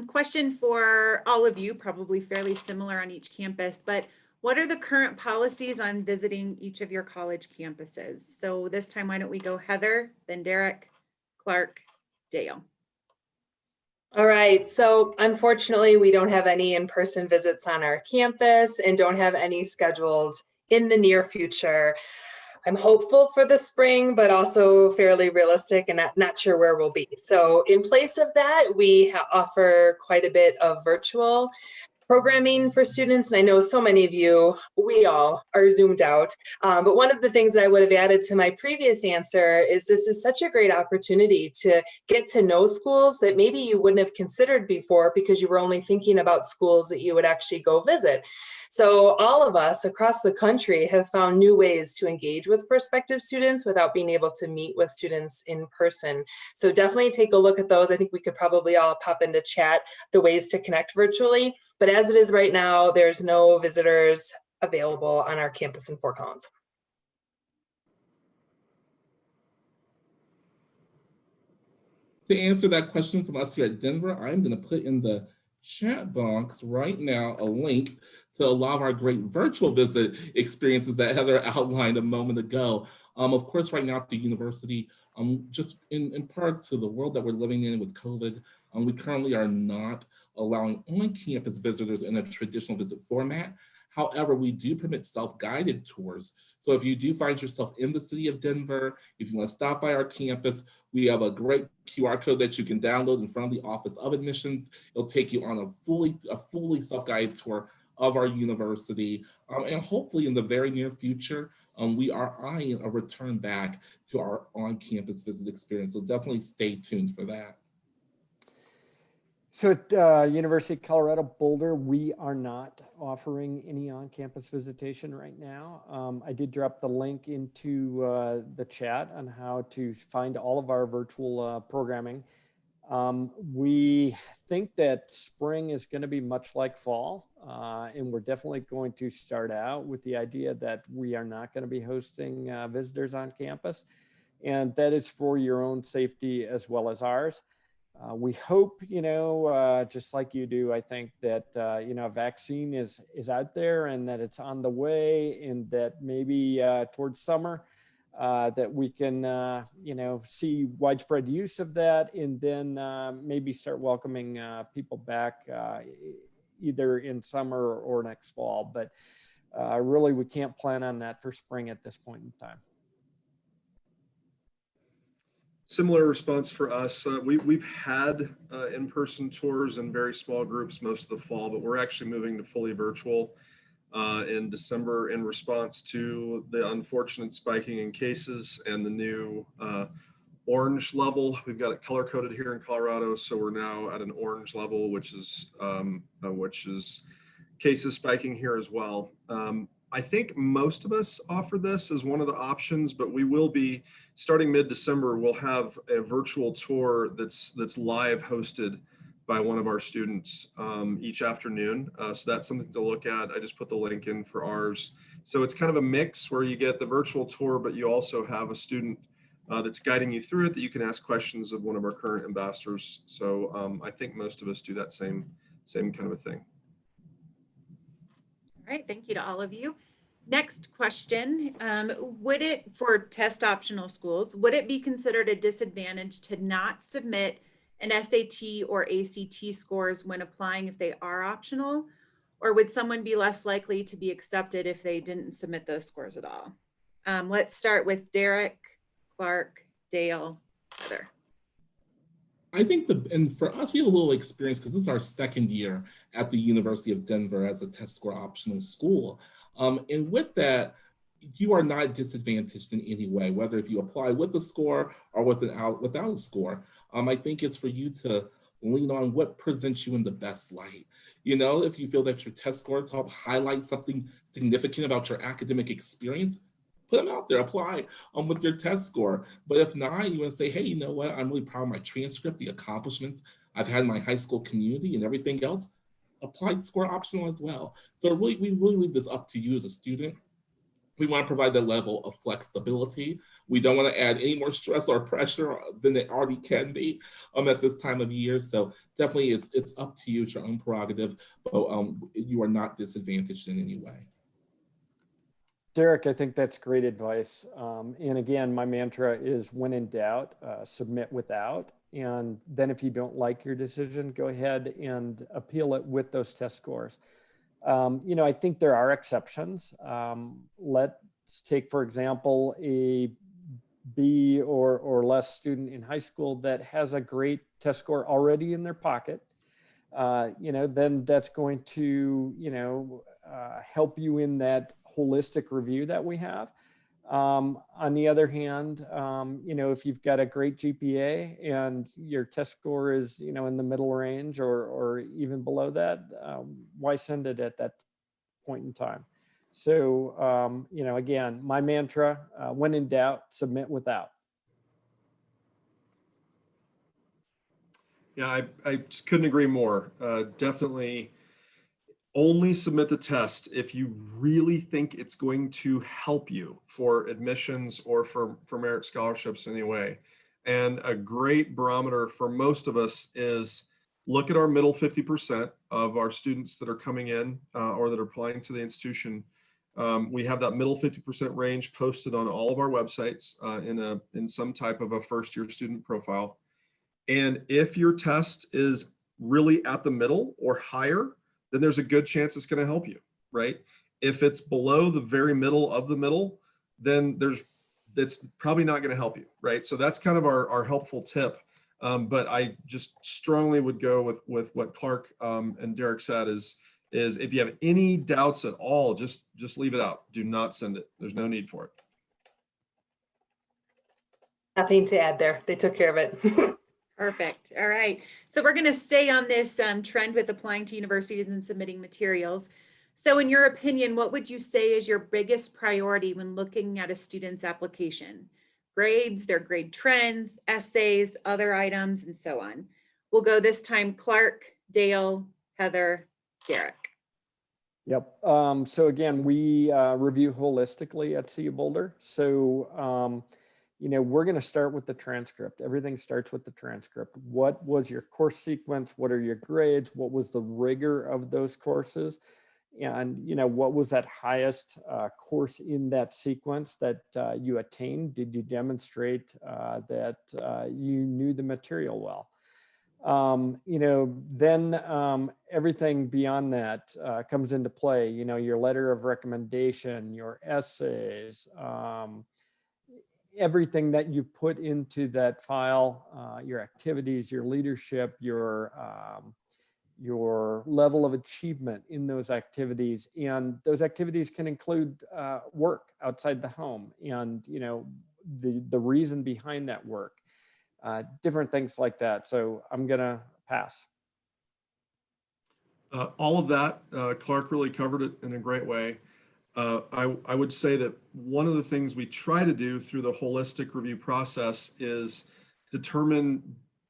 Question for all of you, probably fairly similar on each campus, but what are the current policies on visiting each of your college campuses? So this time, why don't we go Heather, then Derek, Clark, Dale. All right, so unfortunately, we don't have any in-person visits on our campus and don't have any scheduled in the near future. I'm hopeful for the spring, but also fairly realistic and not sure where we'll be. So in place of that, we offer quite a bit of virtual programming for students. And I know so many of you, we all are zoomed out. But one of the things that I would have added to my previous answer is this is such a great opportunity to get to know schools that maybe you wouldn't have considered before because you were only thinking about schools that you would actually go visit. So all of us across the country have found new ways to engage with prospective students without being able to meet with students in person. So definitely take a look at those. I think we could probably all pop into chat the ways to connect virtually. But as it is right now, there's no visitors available on our campus in Fort Collins. To answer that question from us here at Denver, I'm going to put in the chat box right now a link to a lot of our great virtual visit experiences that Heather outlined a moment ago. Of course, right now at the university, just in part to the world that we're living in with COVID, we currently are not allowing on-campus visitors in a traditional visit format. However, we do permit self-guided tours. So if you do find yourself in the city of Denver, if you want to stop by our campus, we have a great QR code that you can download in front of the Office of Admissions. It'll take you on a fully self-guided tour of our university. And hopefully in the very near future, we are eyeing a return back to our on-campus visit experience. So definitely stay tuned for that. So at University of Colorado Boulder, we are not offering any on-campus visitation right now. I did drop the link into the chat on how to find all of our virtual programming. We think that spring is going to be much like fall, and we're definitely going to start out with the idea that we are not going to be hosting visitors on campus, and that is for your own safety as well as ours. We hope, just like you do, I think that, a vaccine is out there and that it's on the way, and that maybe towards summer that we can, see widespread use of that, and then maybe start welcoming people back either in summer or next fall. But really, we can't plan on that for spring at this point in time. Similar response for us. We've had in-person tours in very small groups most of the fall, but we're actually moving to fully virtual in December in response to the unfortunate spiking in cases and the new orange level. We've got it color coded here in Colorado, so we're now at an orange level, which is cases spiking here as well. I think most of us offer this as one of the options, but we will be starting mid-December. We'll have a virtual tour that's live hosted by one of our students each afternoon. So that's something to look at. I just put the link in for ours. So it's kind of a mix where you get the virtual tour, but you also have a student that's guiding you through it that you can ask questions of one of our current ambassadors. So I think most of us do that same kind of a thing. All right, thank you to all of you. Next question, would it, for test optional schools, would it be considered a disadvantage to not submit an SAT or ACT scores when applying if they are optional? Or would someone be less likely to be accepted if they didn't submit those scores at all? Let's start with Derek, Clark, Dale, Heather. I think and for us, we have a little experience because this is our second year at the University of Denver as a test score optional school. And with that, you are not disadvantaged in any way, whether if you apply with a score or without a score. I think it's for you to lean on what presents you in the best light. If you feel that your test scores help highlight something significant about your academic experience, put them out there, apply with your test score. But if not, you want to say, hey, you know what? I'm really proud of my transcript, the accomplishments I've had in my high school community and everything else. Apply score optional as well. So we really leave this up to you as a student. We want to provide that level of flexibility. We don't want to add any more stress or pressure than it already can be at this time of year. So definitely it's up to you. It's your own prerogative, but you are not disadvantaged in any way. Derek, I think that's great advice. And again, my mantra is when in doubt, submit without. And then if you don't like your decision, go ahead and appeal it with those test scores. I think there are exceptions. Let let's take, for example, a B or less student in high school that has a great test score already in their pocket, then that's going to, help you in that holistic review that we have. On the other hand, if you've got a great GPA and your test score is, in the middle range or even below that, why send it at that point in time? So, again, my mantra, when in doubt, submit without. Yeah, I just couldn't agree more. Definitely only submit the test if you really think it's going to help you for admissions or for merit scholarships anyway. And a great barometer for most of us is look at our middle 50% of our students that are coming in or that are applying to the institution. We have that middle 50% range posted on all of our websites in some type of a first-year student profile. And if your test is really at the middle or higher, then there's a good chance it's going to help you, right? If it's below the very middle of the middle, then it's probably not going to help you, right? So that's kind of our helpful tip. But I just strongly would go with what Clark and Derek said is if you have any doubts at all, just leave it out. Do not send it. There's no need for it. Nothing to add there. They took care of it. Perfect. All right. So we're going to stay on this trend with applying to universities and submitting materials. So in your opinion, what would you say is your biggest priority when looking at a student's application? Grades, their grade trends, essays, other items, and so on. We'll go this time, Clark, Dale, Heather, Derek. Yep. So again, we review holistically at CU Boulder. So, we're going to start with the transcript. Everything starts with the transcript. What was your course sequence? What are your grades? What was the rigor of those courses? And, what was that highest course in that sequence that you attained? Did you demonstrate that you knew the material well? Then everything beyond that comes into play, your letter of recommendation, your essays, everything that you put into that file, your activities, your leadership, your level of achievement in those activities. And those activities can include work outside the home and, the reason behind that work, different things like that. So I'm going to pass. All of that, Clark really covered it in a great way. I would say that one of the things we try to do through the holistic review process is determine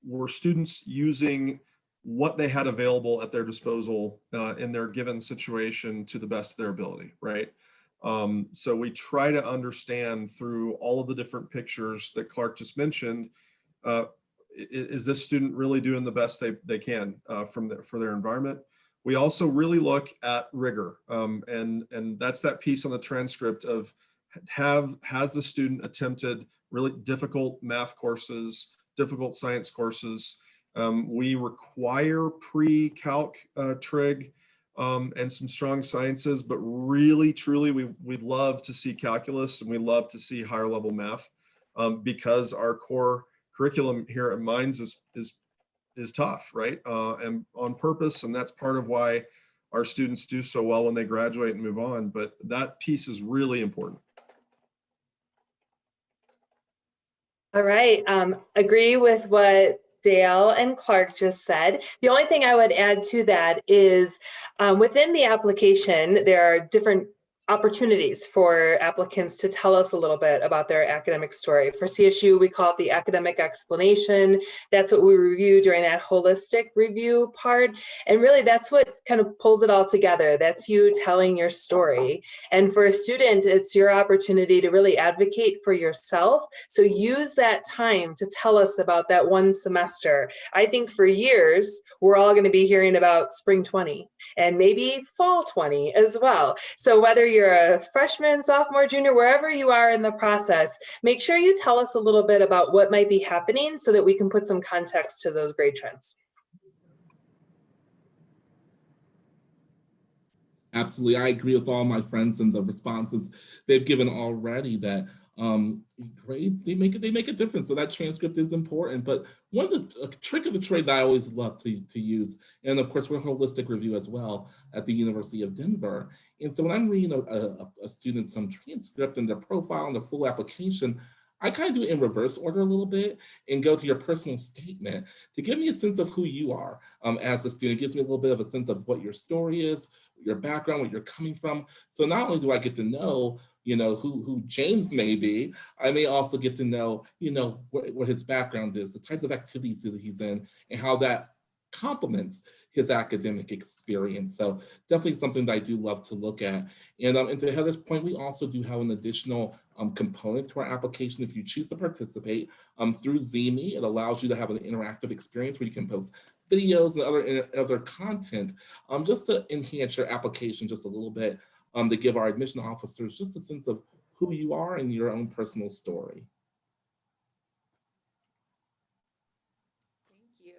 were students using what they had available at their disposal in their given situation to the best of their ability, right? So we try to understand through all of the different pictures that Clark just mentioned, is this student really doing the best they can for their environment? We also really look at rigor, and that's that piece on the transcript of has the student attempted really difficult math courses, difficult science courses. We require pre-calc trig and some strong sciences, but really, truly, we'd love to see calculus and we love to see higher level math because our core curriculum here at Mines is tough, right? And on purpose. And that's part of why our students do so well when they graduate and move on. But that piece is really important. All right. Agree with what Dale and Clark just said. The only thing I would add to that is within the application, there are different opportunities for applicants to tell us a little bit about their academic story. For CSU, we call it the academic explanation. That's what we review during that holistic review part. And really, that's what kind of pulls it all together. That's you telling your story. And for a student, it's your opportunity to really advocate for yourself. So use that time to tell us about that one semester. I think for years, we're all going to be hearing about spring 20 and maybe fall 20 as well. So whether you're a freshman, sophomore, junior, wherever you are in the process, make sure you tell us a little bit about what might be happening so that we can put some context to those grade trends. Absolutely. I agree with all my friends and the responses they've given already that grades, they make a difference. So that transcript is important. But one of the trick of the trade that I always love to use, and of course we're holistic review as well at the University of Denver. And so when I'm reading a student some transcript and their profile and their full application, I kind of do it in reverse order a little bit and go to your personal statement to give me a sense of who you are as a student. It gives me a little bit of a sense of what your story is, your background, what you're coming from. So not only do I get to know, who James may be, I may also get to know, what his background is, the types of activities that he's in, and how that complements his academic experience. So definitely something that I do love to look at. And to Heather's point, we also do have an additional component to our application. If you choose to participate through Zeemi, it allows you to have an interactive experience where you can post videos and other content just to enhance your application just a little bit, to give our admission officers just a sense of who you are and your own personal story. Thank you.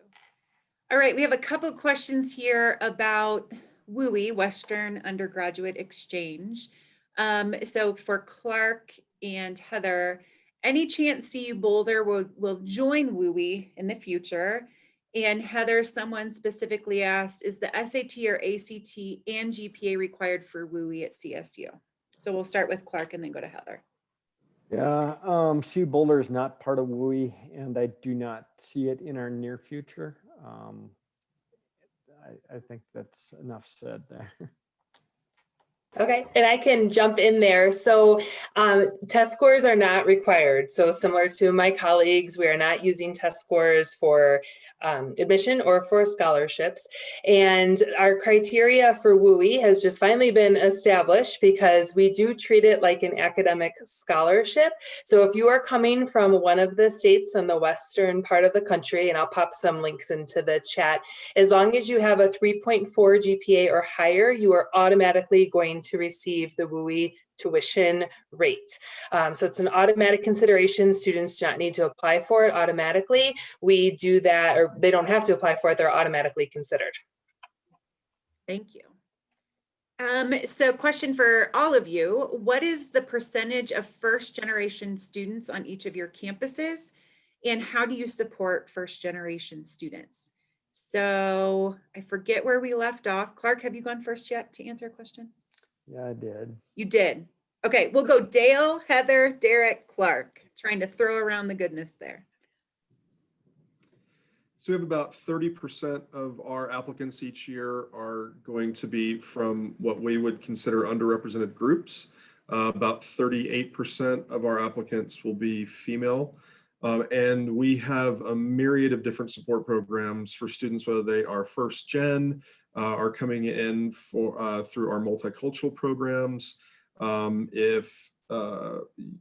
All right, we have a couple of questions here about WUI, Western Undergraduate Exchange. So for Clark and Heather, any chance CU Boulder will join WUI in the future? And Heather, someone specifically asked, is the SAT or ACT and GPA required for WUI at CSU? So we'll start with Clark and then go to Heather. Yeah, CU Boulder is not part of WUI, and I do not see it in our near future. I think that's enough said there. Okay, and I can jump in there. So test scores are not required. So similar to my colleagues, we are not using test scores for admission or for scholarships. And our criteria for WUI has just finally been established because we do treat it like an academic scholarship. So if you are coming from one of the states in the western part of the country, and I'll pop some links into the chat, as long as you have a 3.4 GPA or higher, you are automatically going to receive the WUI tuition rate. So it's an automatic consideration. Students do not need to apply for it automatically. We do that, or they don't have to apply for it. They're automatically considered. Thank you. So question for all of you, what is the percentage of first generation students on each of your campuses? And how do you support first generation students? So I forget where we left off. Clark, have you gone first yet to answer a question? Yeah, I did. You did. Okay, we'll go Dale, Heather, Derek, Clark, trying to throw around the goodness there. So we have about 30% of our applicants each year are going to be from what we would consider underrepresented groups. About 38% of our applicants will be female. And we have a myriad of different support programs for students, whether they are first gen, are coming in for through our multicultural programs. If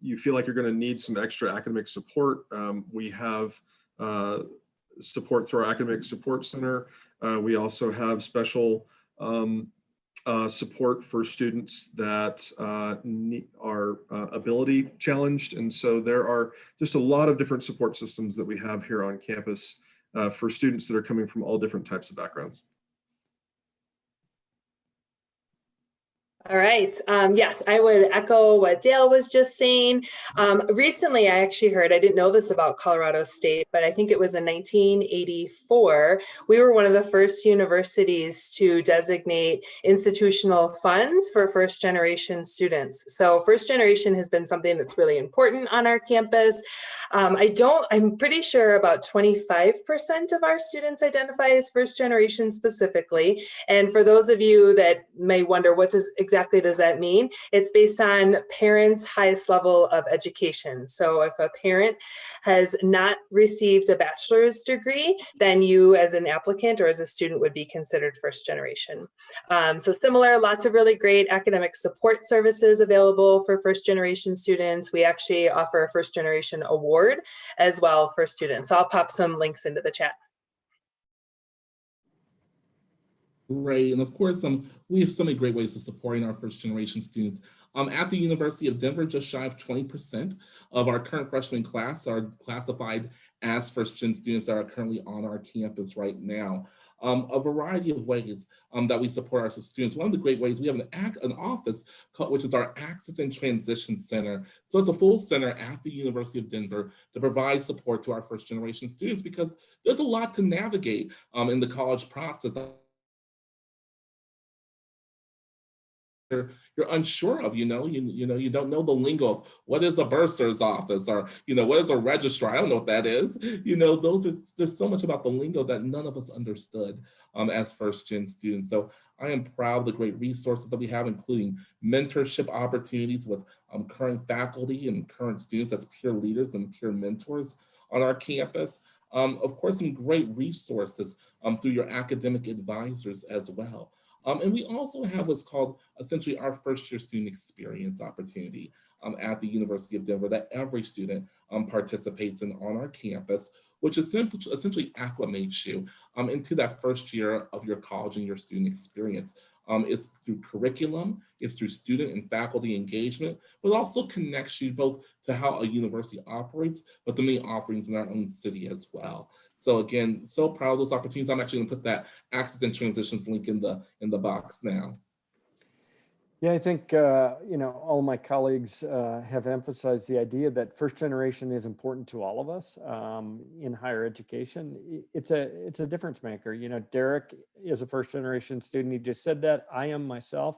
you feel like you're going to need some extra academic support, we have support through our Academic Support Center. We also have special support for students that are ability challenged. And so there are just a lot of different support systems that we have here on campus for students that are coming from all different types of backgrounds. All right. Yes, I would echo what Dale was just saying. Recently, I actually heard, I didn't know this about Colorado State, but I think it was in 1984, we were one of the first universities to designate institutional funds for first generation students. So first generation has been something that's really important on our campus. I'm pretty sure about 25% of our students identify as first generation specifically. And for those of you that may wonder what exactly does that mean? It's based on parents' highest level of education. So if a parent has not received a bachelor's degree, then you as an applicant or as a student would be considered first generation. So similar, lots of really great academic support services available for first generation students. We actually offer a first generation award as well for students. So I'll pop some links into the chat. Great, and of course, we have so many great ways of supporting our first generation students. At the University of Denver, just shy of 20% of our current freshman class are classified as first gen students that are currently on our campus right now. a variety of ways that we support our students. One of the great ways, we have an office which is our Access and Transition Center. So it's a full center at the University of Denver to provide support to our first generation students, because there's a lot to navigate in the college process. You're unsure of, you don't know the lingo of what is a bursar's office, or what is a registrar. I don't know what that is. There's so much about the lingo that none of us understood as first gen students. So I am proud of the great resources that we have, including mentorship opportunities with current faculty and current students as peer leaders and peer mentors on our campus. Of course, some great resources through your academic advisors as well. And we also have what's called essentially our first year student experience opportunity at the University of Denver that every student participates in on our campus, which essentially acclimates you into that first year of your college and your student experience. It's through curriculum, it's through student and faculty engagement, but also connects you both to how a university operates, but the main offerings in our own city as well. So again, so proud of those opportunities. I'm actually gonna put that Access and Transitions link in the box now. Yeah, I think, all of my colleagues have emphasized the idea that first generation is important to all of us in higher education. It's a difference maker. Derek is a first generation student. He just said that. I am myself.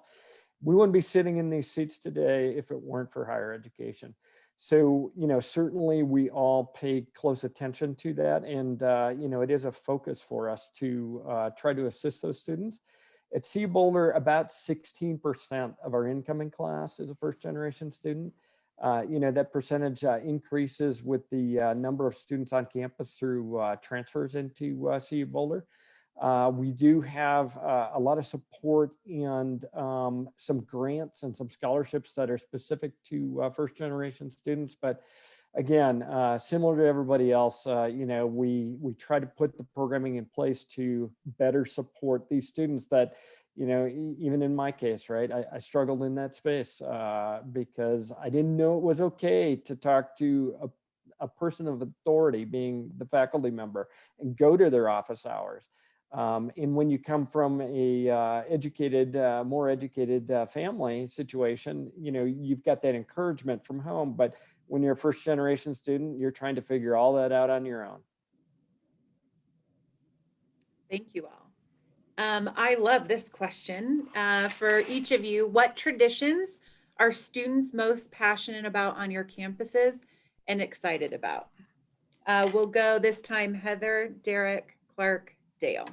We wouldn't be sitting in these seats today if it weren't for higher education. So, certainly we all pay close attention to that. And, it is a focus for us to try to assist those students. At CU Boulder, about 16% of our incoming class is a first generation student. That percentage increases with the number of students on campus through transfers into CU Boulder. We do have a lot of support and some grants and some scholarships that are specific to first generation students. But again, similar to everybody else, we try to put the programming in place to better support these students that, even in my case, right, I struggled in that space because I didn't know it was okay to talk to a person of authority, being the faculty member, and go to their office hours. And when you come from a more educated family situation, you've got that encouragement from home. But when you're a first generation student, you're trying to figure all that out on your own. Thank you all. I love this question for each of you. What traditions are students most passionate about on your campuses and excited about? We'll go this time, Heather, Derek, Clark, Dale.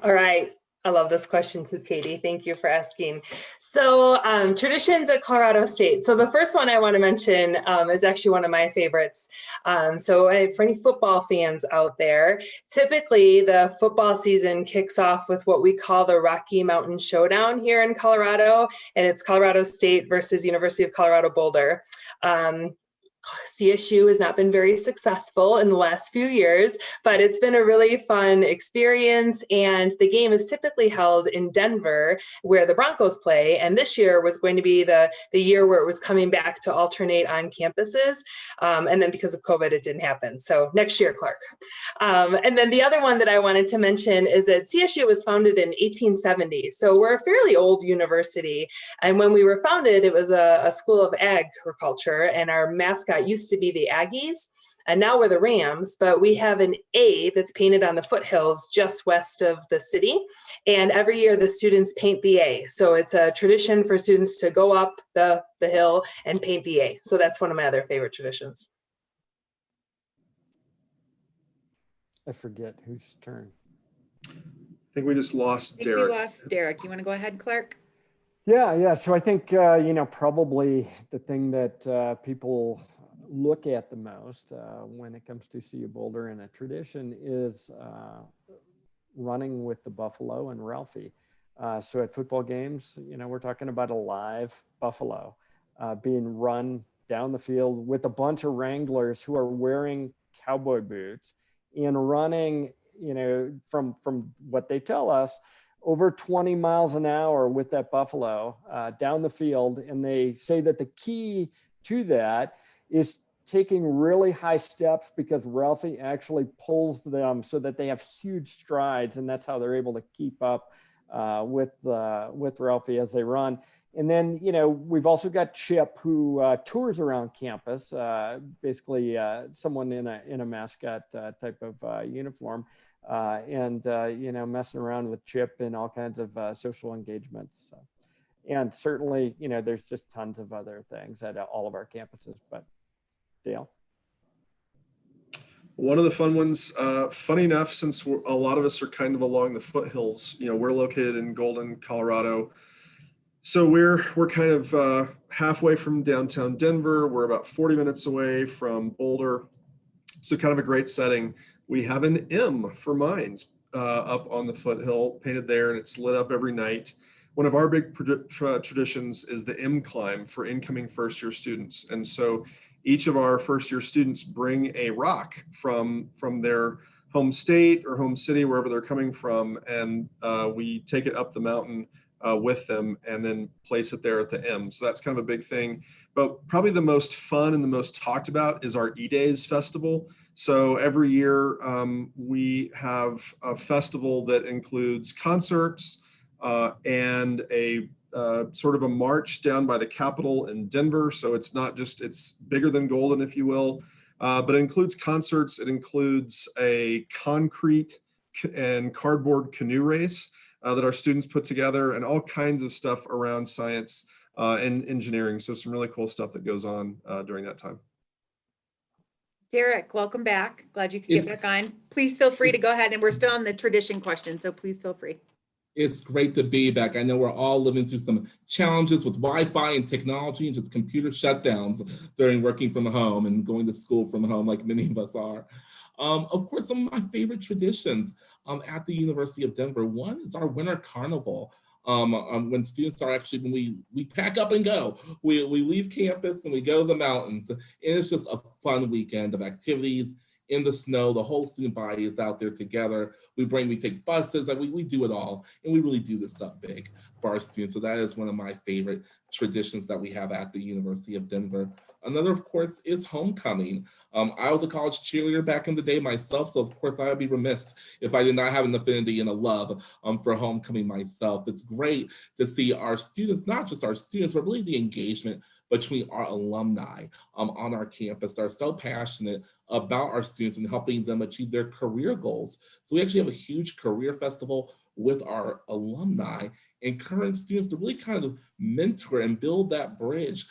All right. I love this question too, Katie. Thank you for asking. So traditions at Colorado State. So the first one I want to mention is actually one of my favorites. So for any football fans out there, typically the football season kicks off with what we call the Rocky Mountain Showdown here in Colorado, and it's Colorado State versus University of Colorado Boulder. CSU has not been very successful in the last few years, but it's been a really fun experience. And the game is typically held in Denver, where the Broncos play. And this year was going to be the year where it was coming back to alternate on campuses. And then because of COVID, it didn't happen. So next year, Clark. And then the other one that I wanted to mention is that CSU was founded in 1870. So we're a fairly old university. And when we were founded, it was a school of agriculture, and our mascot used to be the Aggies, and now we're the Rams, but we have an A that's painted on the foothills just west of the city. And every year the students paint the A. So it's a tradition for students to go up the hill and paint the A. So that's one of my other favorite traditions. I forget whose turn. I think we just lost I think Derek. we lost Derek. You want to go ahead, Clark? Yeah. So I think, probably the thing that people look at the most when it comes to CU Boulder and a tradition is running with the buffalo and Ralphie. So at football games, we're talking about a live buffalo being run down the field with a bunch of wranglers who are wearing cowboy boots and running, from what they tell us, over 20 miles an hour with that buffalo down the field. And they say that the key to that is taking really high steps because Ralphie actually pulls them so that they have huge strides, and that's how they're able to keep up with Ralphie as they run. And then, you know, we've also got Chip, who tours around campus, basically someone in a mascot type of uniform, and you know, messing around with Chip in all kinds of social engagements. So. And certainly, you know, there's just tons of other things at all of our campuses. But Dale. One of the fun ones, funny enough, since a lot of us are kind of along the foothills, you know, we're located in Golden, Colorado. So we're kind of halfway from downtown Denver. We're about 40 minutes away from Boulder. So kind of a great setting. We have an M for Mines up on the foothill, painted there, and it's lit up every night. One of our big traditions is the M Climb for incoming first-year students. And so each of our first-year students bring a rock from their home state or home city, wherever they're coming from, and we take it up the mountain with them and then place it there at the M. So that's kind of a big thing. But probably the most fun and the most talked about is our E-Days festival. So every year we have a festival that includes concerts and a sort of a march down by the Capitol in Denver. So it's not just, it's bigger than Golden, if you will, but it includes concerts. It includes a concrete and cardboard canoe race that our students put together, and all kinds of stuff around science and engineering. So some really cool stuff that goes on during that time. Derek, welcome back. Glad you could get back on. Please feel free to go ahead, and we're still on the tradition question, so please feel free. It's great to be back. I know we're all living through some challenges with Wi-Fi and technology and just computer shutdowns during working from home and going to school from home, like many of us are. Of course, some of my favorite traditions at the University of Denver. One is our winter carnival. When students are actually, when we pack up and go, we leave campus and we go to the mountains. And it's just a fun weekend of activities in the snow. The whole student body is out there together. We take buses, like we do it all. And we really do this up big for our students. So that is one of my favorite traditions that we have at the University of Denver. Another, of course, is homecoming. I was a college cheerleader back in the day myself, so of course I would be remiss if I did not have an affinity and a love for homecoming myself. It's great to see our students, not just our students, but really the engagement between our alumni on our campus that are so passionate about our students and helping them achieve their career goals. So we actually have a huge career festival with our alumni and current students to really kind of mentor and build that bridge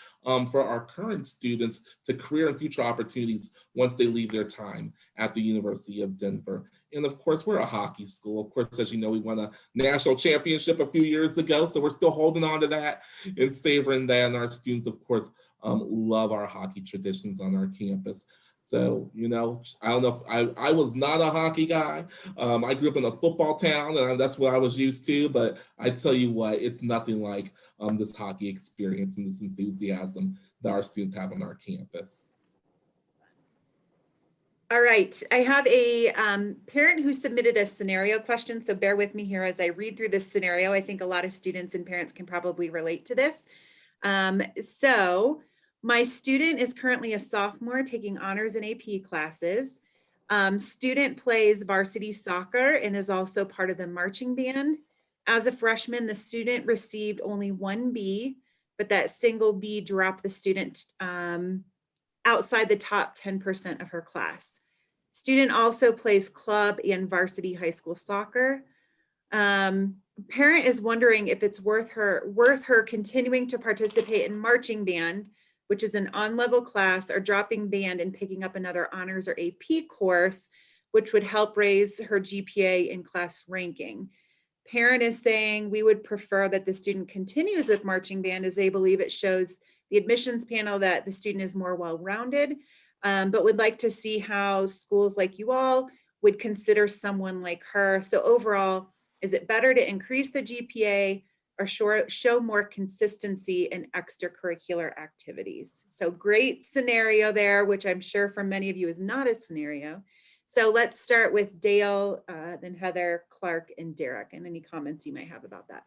for our current students to career and future opportunities once they leave their time at the University of Denver. And of course, we're a hockey school. Of course, as you know, we won a national championship a few years ago, so we're still holding on to that and savoring that. And our students, of course, love our hockey traditions on our campus. So, you know, I don't know, I was not a hockey guy. I grew up in a football town and that's what I was used to, but I tell you what, it's nothing like this hockey experience and this enthusiasm that our students have on our campus. All right, I have a parent who submitted a scenario question, so bear with me here as I read through this scenario. I think a lot of students and parents can probably relate to this. So my student is currently a sophomore taking honors and AP classes. Student plays varsity soccer and is also part of the marching band. As a freshman, the student received only one B, but that single B dropped the student outside the top 10% of her class. Student also plays club and varsity high school soccer. Parent is wondering if it's worth her continuing to participate in marching band, which is an on-level class, or dropping band and picking up another honors or AP course, which would help raise her GPA and class ranking. Parent is saying we would prefer that the student continues with marching band, as they believe it shows the admissions panel that the student is more well-rounded, but would like to see how schools like you all would consider someone like her. So overall, is it better to increase the GPA or show more consistency in extracurricular activities? So great scenario there, which I'm sure for many of you is not a scenario. So let's start with Dale, then Heather, Clark, and Derek, and any comments you might have about that.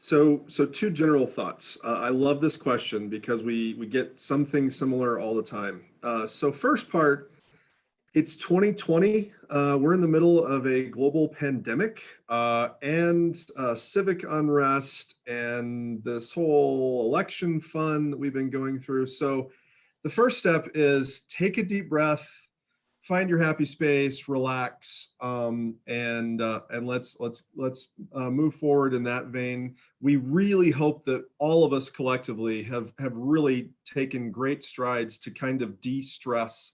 So two general thoughts. I love this question because we get something similar all the time. So first part, it's 2020. We're in the middle of a global pandemic and civic unrest and this whole election fun that we've been going through. So the first step is take a deep breath, find your happy space, relax, and let's move forward in that vein. We really hope that all of us collectively have really taken great strides to kind of de-stress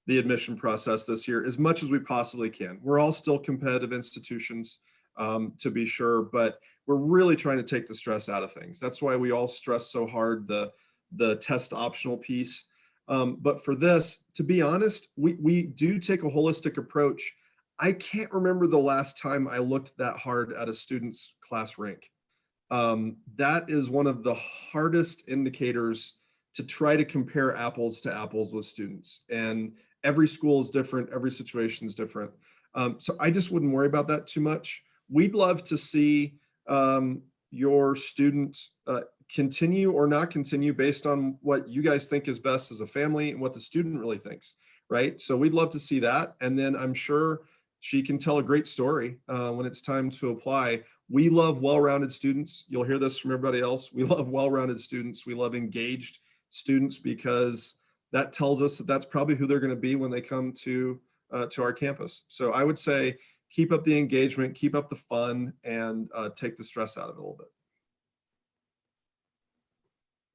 the admission process this year as much as we possibly can. We're all still competitive institutions, to be sure, but we're really trying to take the stress out of things. That's why we all stress so hard the test optional piece. But for this, to be honest, we do take a holistic approach. I can't remember the last time I looked that hard at a student's class rank. That is one of the hardest indicators to try to compare apples to apples with students. And every school is different, every situation is different. So I just wouldn't worry about that too much. We'd love to see your student continue or not continue based on what you guys think is best as a family and what the student really thinks, right? So we'd love to see that. And then I'm sure she can tell a great story when it's time to apply. We love well-rounded students. You'll hear this from everybody else. We love well-rounded students. We love engaged students because that tells us that that's probably who they're going to be when they come to our campus. So I would say keep up the engagement, keep up the fun, and take the stress out of it a little bit.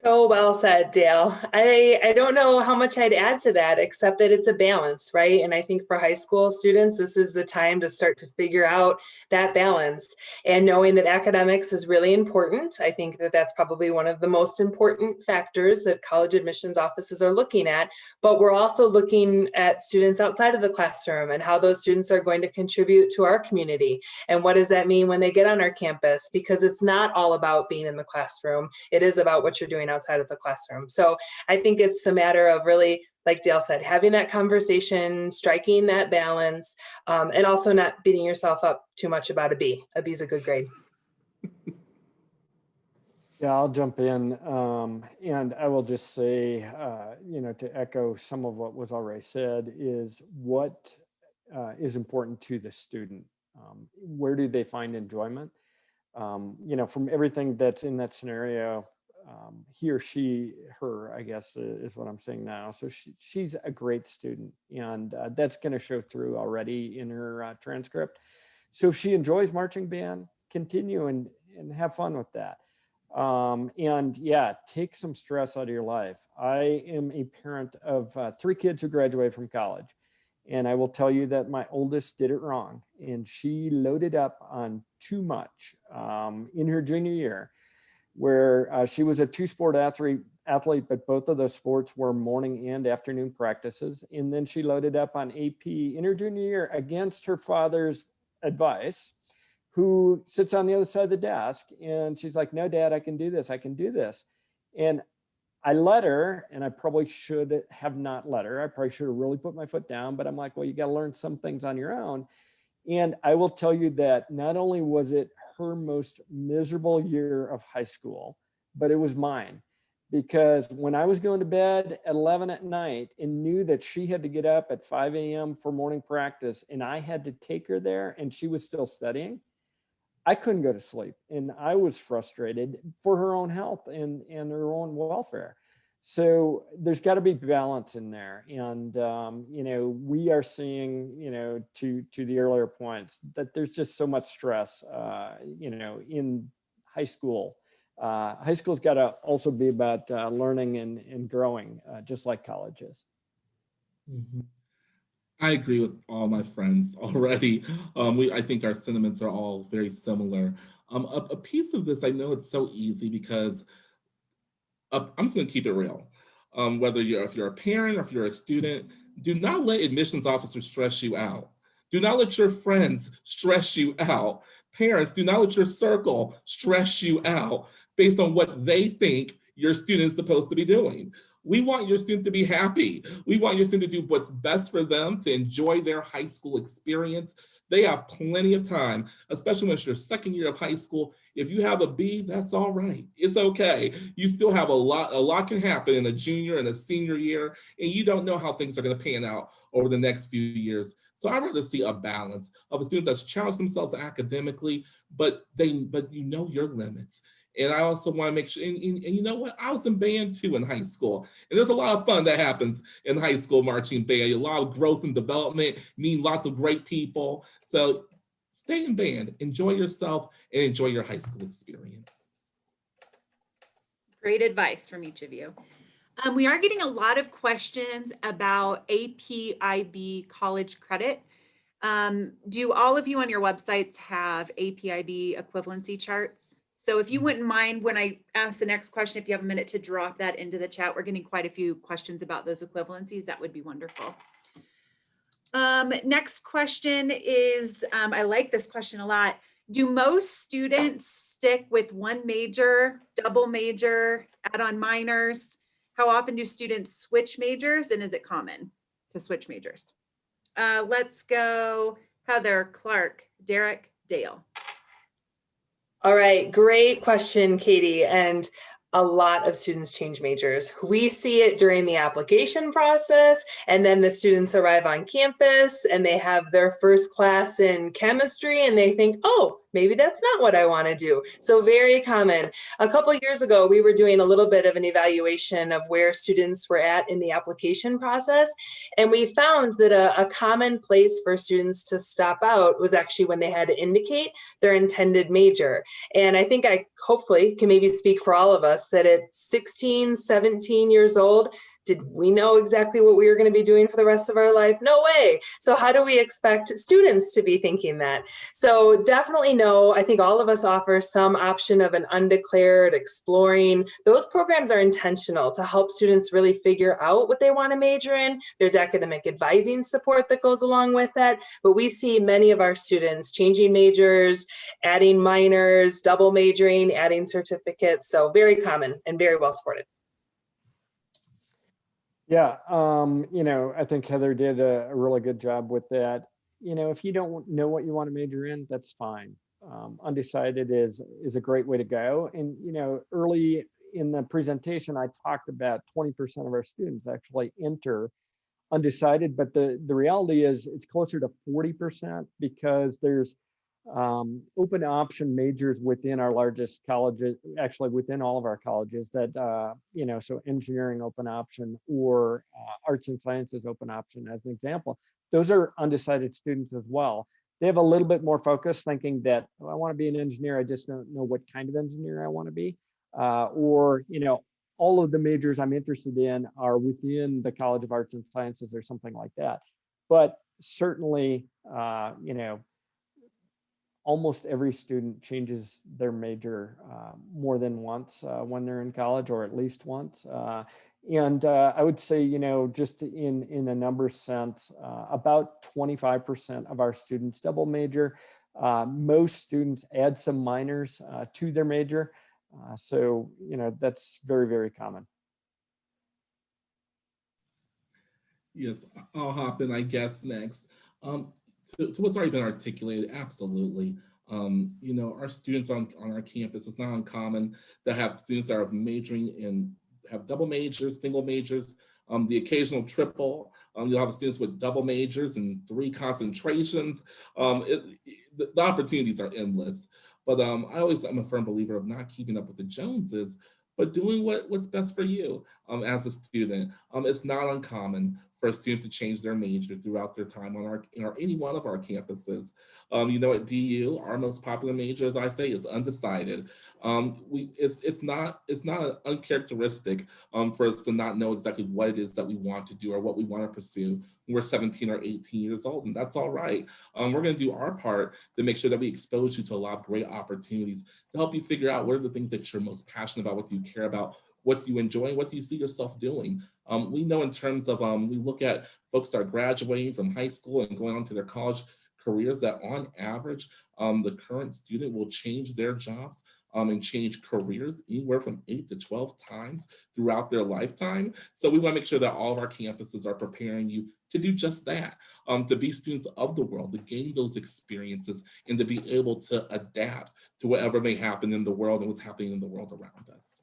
So well said, Dale. I don't know how much I'd add to that, except that it's a balance, right? And I think for high school students, this is the time to start to figure out that balance and knowing that academics is really important. I think that that's probably one of the most important factors that college admissions offices are looking at, but we're also looking at students outside of the classroom and how those students are going to contribute to our community. And what does that mean when they get on our campus? Because it's not all about being in the classroom. It is about what you're doing outside of the classroom. So I think it's a matter of really, like Dale said, having that conversation, striking that balance, and also not beating yourself up too much about a B. A B is a good grade. Yeah, I'll jump in. And I will just say, to echo some of what was already said is what is important to the student. Where do they find enjoyment? From everything that's in that scenario, he or she, her, I guess, is what I'm saying now. So she's a great student, and that's going to show through already in her transcript. So if she enjoys marching band, continue and have fun with that. And yeah, take some stress out of your life. I am a parent of 3 kids who graduated from college. And I will tell you that my oldest did it wrong, and she loaded up on too much in her junior year, where she was a 2-sport athlete, but both of those sports were morning and afternoon practices. And then she loaded up on AP in her junior year against her father's advice, who sits on the other side of the desk. And she's like, no, Dad, I can do this. I can do this. And I let her, and I probably should have not let her. I probably should have really put my foot down, but I'm like, well, you got to learn some things on your own. And I will tell you that not only was it her most miserable year of high school, but it was mine. Because when I was going to bed at 11 at night and knew that she had to get up at 5 a.m. for morning practice, and I had to take her there and she was still studying, I couldn't go to sleep, and I was frustrated for her own health and her own welfare. So there's got to be balance in there. And, we are seeing, to the earlier points, that there's just so much stress, in high school. High school's got to also be about learning and growing, just like college is. Mm-hmm. I agree with all my friends already. I think our sentiments are all very similar. A piece of this, I know it's so easy because I'm just going to keep it real. If you're a parent or if you're a student, do not let admissions officers stress you out. Do not let your friends stress you out. Parents, do not let your circle stress you out based on what they think your student is supposed to be doing. We want your student to be happy. We want your student to do what's best for them, to enjoy their high school experience. They have plenty of time, especially when it's your second year of high school. If you have a B, that's all right. It's okay. You still have a lot can happen in a junior and a senior year, and you don't know how things are going to pan out over the next few years. So I'd rather see a balance of a student that's challenged themselves academically, but you know your limits. And I also want to make sure, and you know what? I was in band too in high school. And there's a lot of fun that happens in high school marching band, a lot of growth and development, meeting lots of great people. So stay in band, enjoy yourself, and enjoy your high school experience. Great advice from each of you. We are getting a lot of questions about APIB college credit. Do all of you on your websites have APIB equivalency charts? So if you wouldn't mind, when I ask the next question, if you have a minute to drop that into the chat, we're getting quite a few questions about those equivalencies. That would be wonderful. Next question is, I like this question a lot. Do most students stick with one major, double major, add-on minors? How often do students switch majors, and is it common to switch majors? Let's go Heather, Clark, Derek, Dale. All right, great question, Katie. And a lot of students change majors. We see it during the application process, and then the students arrive on campus and they have their first class in chemistry and they think, oh, maybe that's not what I want to do. So very common. A couple of years ago, we were doing a little bit of an evaluation of where students were at in the application process. And we found that a common place for students to stop out was actually when they had to indicate their intended major. And I think I hopefully can maybe speak for all of us that at 16, 17 years old, did we know exactly what we were going to be doing for the rest of our life? No way. So how do we expect students to be thinking that? So definitely no. I think all of us offer some option of an undeclared, exploring. Those programs are intentional to help students really figure out what they want to major in. There's academic advising support that goes along with that. But we see many of our students changing majors, adding minors, double majoring, adding certificates. So very common and very well supported. Yeah, I think Heather did a really good job with that. If you don't know what you want to major in, that's fine. Undecided is a great way to go. And, early in the presentation, I talked about 20% of our students actually enter undecided, but the reality is it's closer to 40% because there's open option majors within our largest colleges, actually within all of our colleges that, so engineering open option or arts and sciences open option as an example. Those are undecided students as well. They have a little bit more focus thinking that, oh, I want to be an engineer. I just don't know what kind of engineer I want to be. Or, all of the majors I'm interested in are within the College of Arts and Sciences or something like that. But certainly, almost every student changes their major more than once when they're in college, or at least once. And I would say, just in a numbers sense, about 25% of our students double major. Most students add some minors to their major. So, that's very, very common. Yes, I'll hop in, I guess, next. To what's already been articulated, absolutely. Our students on our campus, it's not uncommon to have students that are majoring in, have double majors, single majors, the occasional triple. You'll have students with double majors and 3 concentrations. The opportunities are endless. But I'm a firm believer of not keeping up with the Joneses, but doing what's best for you as a student. It's not uncommon for a student to change their major throughout their time on any one of our campuses. At DU, our most popular major, as I say, is undecided. It's not uncharacteristic for us to not know exactly what it is that we want to do or what we want to pursue when we're 17 or 18 years old, and that's all right. We're going to do our part to make sure that we expose you to a lot of great opportunities to help you figure out what are the things that you're most passionate about, what do you care about, what do you enjoy, and what do you see yourself doing. We know in terms of, we look at folks that are graduating from high school and going on to their college careers that on average, the current student will change their jobs and change careers anywhere from 8 to 12 times throughout their lifetime. So we want to make sure that all of our campuses are preparing you to do just that, to be students of the world, to gain those experiences, and to be able to adapt to whatever may happen in the world and what's happening in the world around us.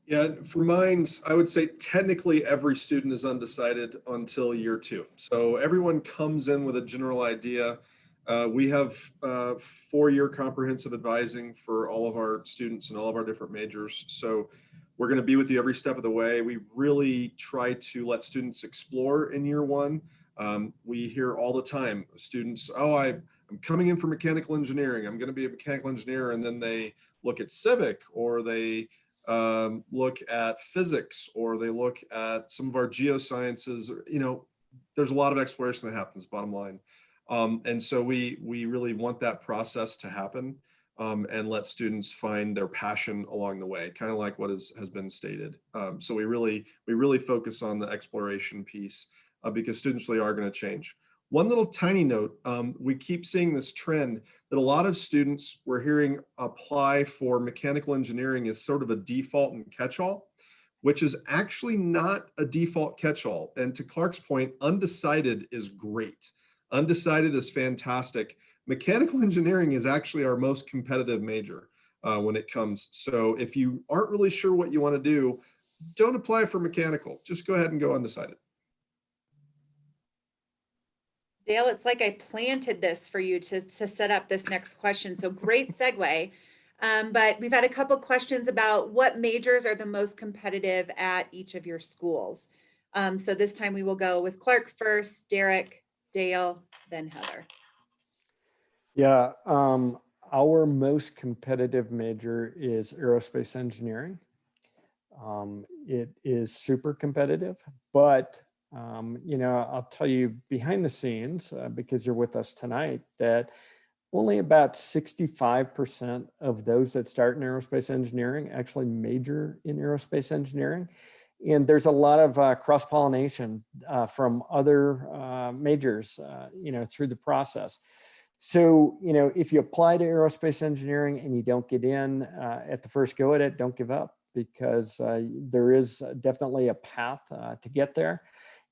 Yeah, for mines, I would say technically every student is undecided until year 2. So everyone comes in with a general idea. We have 4-year comprehensive advising for all of our students and all of our different majors. So we're going to be with you every step of the way. We really try to let students explore in year 1. We hear all the time, students, oh, I'm coming in for mechanical engineering. I'm going to be a mechanical engineer. And then they look at civic, or they look at physics, or they look at some of our geosciences. You know, there's a lot of exploration that happens, bottom line. And so we really want that process to happen, and let students find their passion along the way, kind of like what has been stated. So we really focus on the exploration piece, because students really are going to change. One little tiny note, we keep seeing this trend that a lot of students we're hearing apply for mechanical engineering as sort of a default and catch-all, which is actually not a default catch-all. And to Clark's point, undecided is great. Undecided is fantastic. Mechanical engineering is actually our most competitive major when it comes. So if you aren't really sure what you want to do, don't apply for mechanical. Just go ahead and go undecided. Dale, it's like I planted this for you to set up this next question. So great segue. But we've had a couple questions about what majors are the most competitive at each of your schools. So this time we will go with Clark first, Derek, Dale, then Heather. Yeah, our most competitive major is aerospace engineering. It is super competitive, but you know, I'll tell you behind the scenes, because you're with us tonight, that only about 65% of those that start in aerospace engineering actually major in aerospace engineering. And there's a lot of cross-pollination from other majors, you know, through the process. So, you know, if you apply to aerospace engineering and you don't get in at the first go at it, don't give up, because there is definitely a path to get there.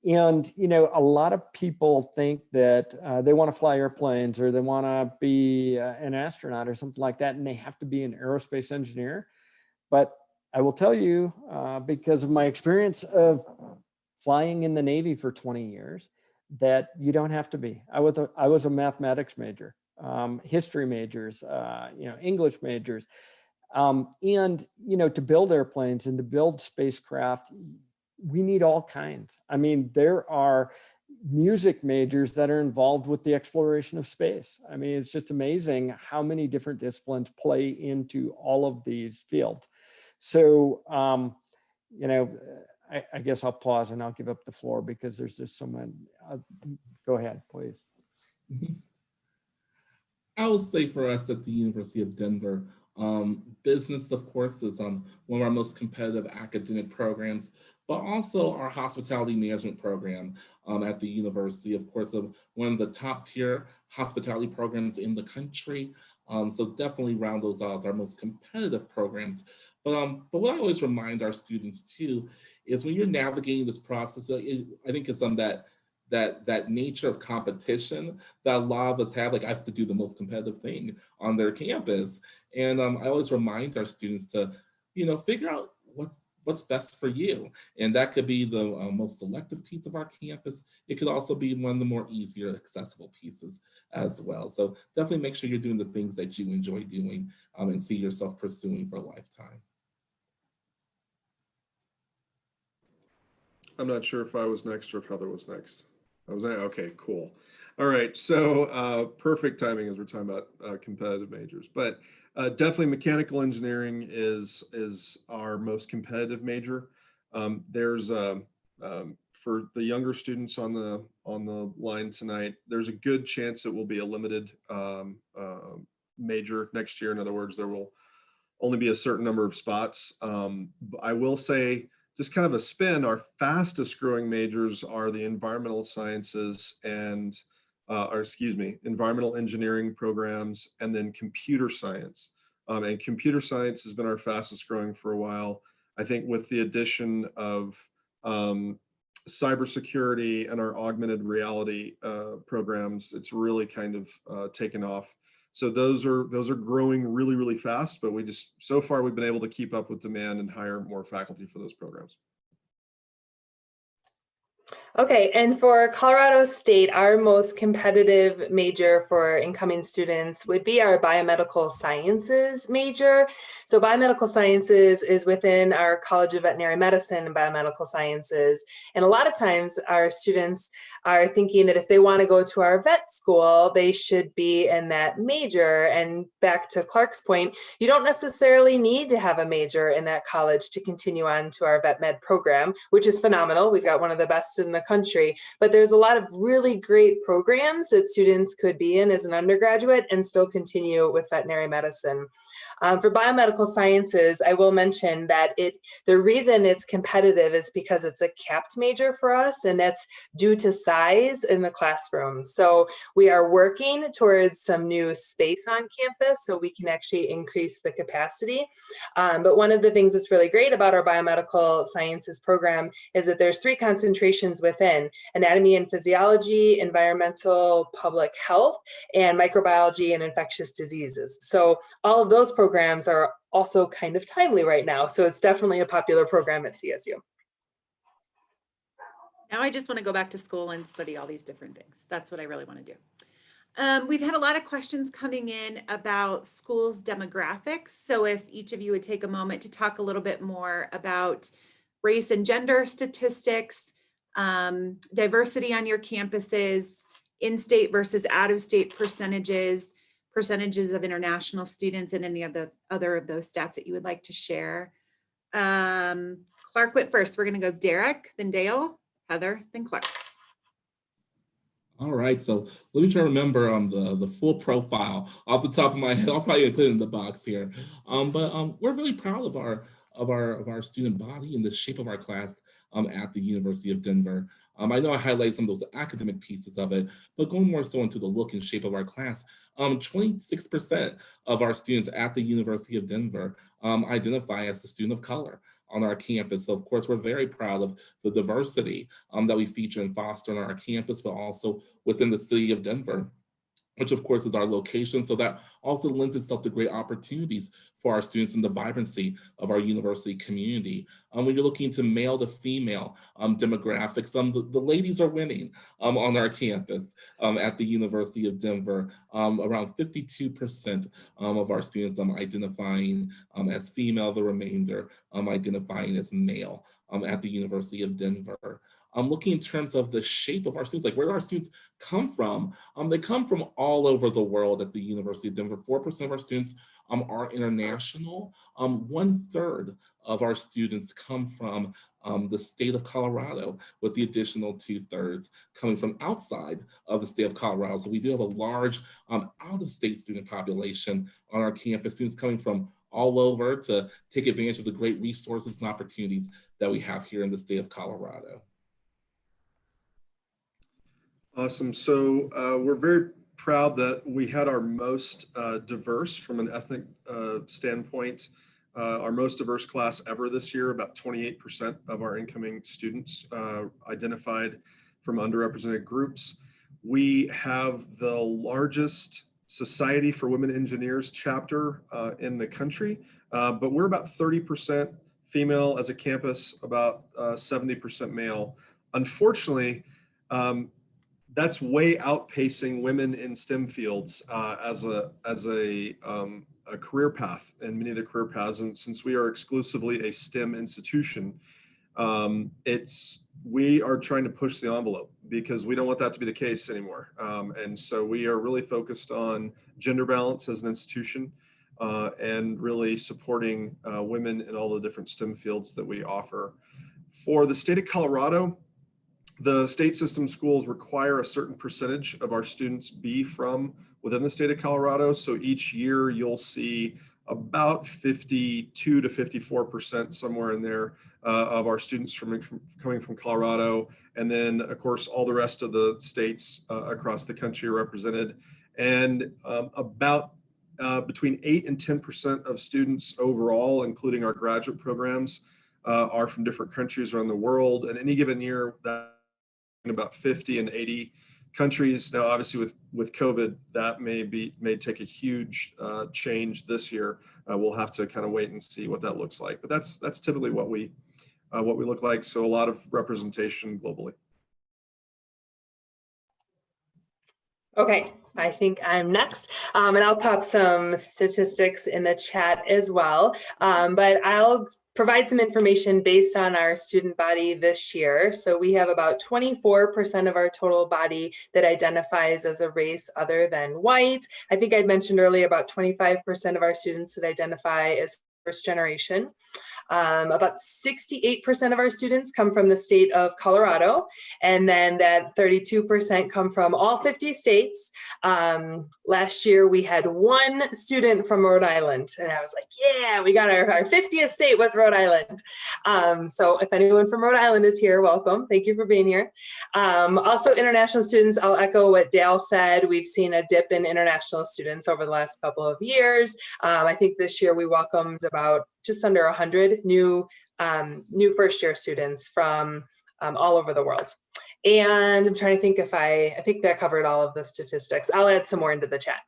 And, you know, a lot of people think that they want to fly airplanes, or they want to be an astronaut or something like that, and they have to be an aerospace engineer. But I will tell you, because of my experience of flying in the Navy for 20 years, that you don't have to be. I was a mathematics major, history majors, you know, English majors. And, you know, to build airplanes and to build spacecraft, we need all kinds. I mean, there are music majors that are involved with the exploration of space. I mean, it's just amazing how many different disciplines play into all of these fields. So, you know, I guess I'll pause and I'll give up the floor, because there's just so many. Go ahead, please. I would say for us at the University of Denver, business, of course, is one of our most competitive academic programs, but also our hospitality management program at the university, of course, one of the top tier hospitality programs in the country. So definitely round those out as our most competitive programs. But what I always remind our students too is when you're navigating this process, I think it's on that nature of competition that a lot of us have. Like, I have to do the most competitive thing on their campus, and I always remind our students to, you know, figure out what's best for you, and that could be the most selective piece of our campus. It could also be one of the more easier accessible pieces as well. So definitely make sure you're doing the things that you enjoy doing and see yourself pursuing for a lifetime. I'm not sure if I was next or if Heather was next. Okay, cool. All right, so perfect timing as we're talking about competitive majors, but definitely mechanical engineering is our most competitive major. There's for the younger students on the line tonight, there's a good chance it will be a limited major next year. In other words, there will only be a certain number of spots. I will say, just kind of a spin, our fastest growing majors are the environmental sciences and or excuse me, environmental engineering programs, and then computer science. And computer science has been our fastest growing for a while. I think with the addition of cybersecurity and our augmented reality programs, it's really kind of taken off. So those are growing really, really fast, but so far we've been able to keep up with demand and hire more faculty for those programs. Okay, and for Colorado State, our most competitive major for incoming students would be our biomedical sciences major. So biomedical sciences is within our College of Veterinary Medicine and Biomedical Sciences. And a lot of times our students are thinking that if they want to go to our vet school, they should be in that major. And back to Clark's point, you don't necessarily need to have a major in that college to continue on to our vet med program, which is phenomenal. We've got one of the best in the country, but there's a lot of really great programs that students could be in as an undergraduate and still continue with veterinary medicine. For biomedical sciences, I will mention that the reason it's competitive is because it's a capped major for us, and that's due to size in the classroom. So we are working towards some new space on campus so we can actually increase the capacity. But one of the things that's really great about our biomedical sciences program is that there's 3 concentrations within: anatomy and physiology, environmental public health, and microbiology and infectious diseases. So all of those programs are also kind of timely right now. So it's definitely a popular program at CSU. Now I just want to go back to school and study all these different things. That's what I really want to do. We've had a lot of questions coming in about schools' demographics. So if each of you would take a moment to talk a little bit more about race and gender statistics, diversity on your campuses, in-state versus out-of-state percentages of international students, and any of the other of those stats that you would like to share. Clark went first. We're going to go Derek, then Dale, Heather, then Clark. All right, so let me try to remember the full profile off the top of my head. I'll probably put it in the box here, but we're really proud of our student body and the shape of our class at the University of Denver. I know I highlighted some of those academic pieces of it, but going more so into the look and shape of our class, 26% of our students at the University of Denver identify as a student of color on our campus. So of course, we're very proud of the diversity that we feature and foster on our campus, but also within the city of Denver, which of course is our location. So that also lends itself to great opportunities for our students and the vibrancy of our university community. When you're looking to male to female demographics, the ladies are winning on our campus at the University of Denver. Around 52% of our students identifying as female, the remainder identifying as male at the University of Denver. Looking in terms of the shape of our students, like where our students come from, they come from all over the world at the University of Denver. 4% of our students are international. 1/3 of our students come from the state of Colorado, with the additional 2/3 coming from outside of the state of Colorado. So we do have a large out-of-state student population on our campus, students coming from all over to take advantage of the great resources and opportunities that we have here in the state of Colorado. Awesome. So we're very proud that we had our most diverse from an ethnic standpoint, our most diverse class ever this year. About 28% of our incoming students identified from underrepresented groups. We have the largest Society for Women Engineers chapter in the country, but we're about 30% female as a campus, about 70% male. Unfortunately, that's way outpacing women in STEM fields as a career path in many of the career paths. And since we are exclusively a STEM institution, we are trying to push the envelope because we don't want that to be the case anymore. And so we are really focused on gender balance as an institution and really supporting women in all the different STEM fields that we offer. For the state of Colorado, the state system schools require a certain percentage of our students be from within the state of Colorado. So each year you'll see about 52 to 54%, somewhere in there, of our students coming from Colorado. And then, of course, all the rest of the states across the country are represented. And about between 8 and 10% of students overall, including our graduate programs, are from different countries around the world. And any given year, that about 50 and 80 countries. Now, obviously, with COVID, that may take a huge change this year. We'll have to kind of wait and see what that looks like. But that's typically what we look like. So a lot of representation globally. Okay, I think I'm next, and I'll pop some statistics in the chat as well, but I'll provide some information based on our student body this year. So we have about 24% of our total body that identifies as a race other than white. I think I mentioned earlier about 25% of our students that identify as first generation. About 68% of our students come from the state of Colorado, and then that 32% come from all 50 states. Last year we had one student from Rhode Island, and I was like, yeah, we got our 50th state with Rhode Island. So if anyone from Rhode Island is here, welcome. Thank you for being here. Also international students, I'll echo what Dale said. We've seen a dip in international students over the last couple of years. I think this year we welcomed about just under 100 new first year students from all over the world. And I'm trying to think if I think that covered all of the statistics. I'll add some more into the chat.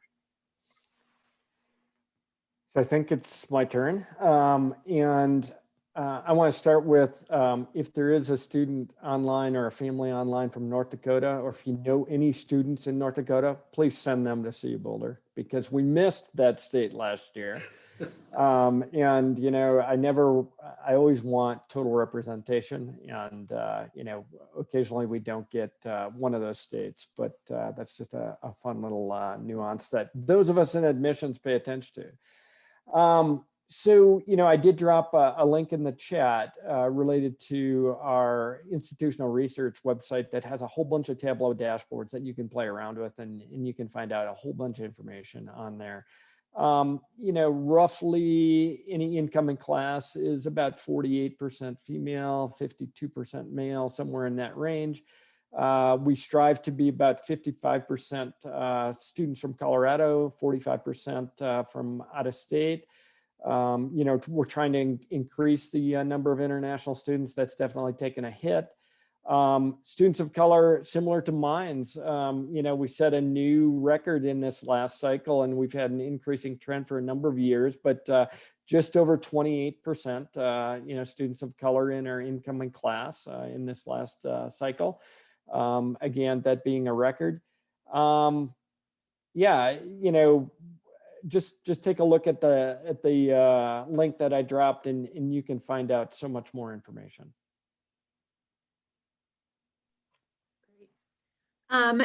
So I think it's my turn. I want to start with if there is a student online or a family online from North Dakota, or if you know any students in North Dakota, please send them to CU Boulder, because we missed that state last year. And, you know, I always want total representation, and, you know, occasionally we don't get one of those states, but that's just a fun little nuance that those of us in admissions pay attention to. So, you know, I did drop a link in the chat related to our institutional research website that has a whole bunch of Tableau dashboards that you can play around with, and you can find out a whole bunch of information on there. You know, roughly any incoming class is about 48% female, 52% male, somewhere in that range. We strive to be about 55% students from Colorado, 45% from out of state. You know, we're trying to increase the number of international students. That's definitely taken a hit. Students of color, similar to Mines, you know, we set a new record in this last cycle, and we've had an increasing trend for a number of years, but just over 28%, you know, students of color in our incoming class in this last cycle. Again, that being a record. Yeah, you know, just take a look at the link that I dropped, and you can find out so much more information.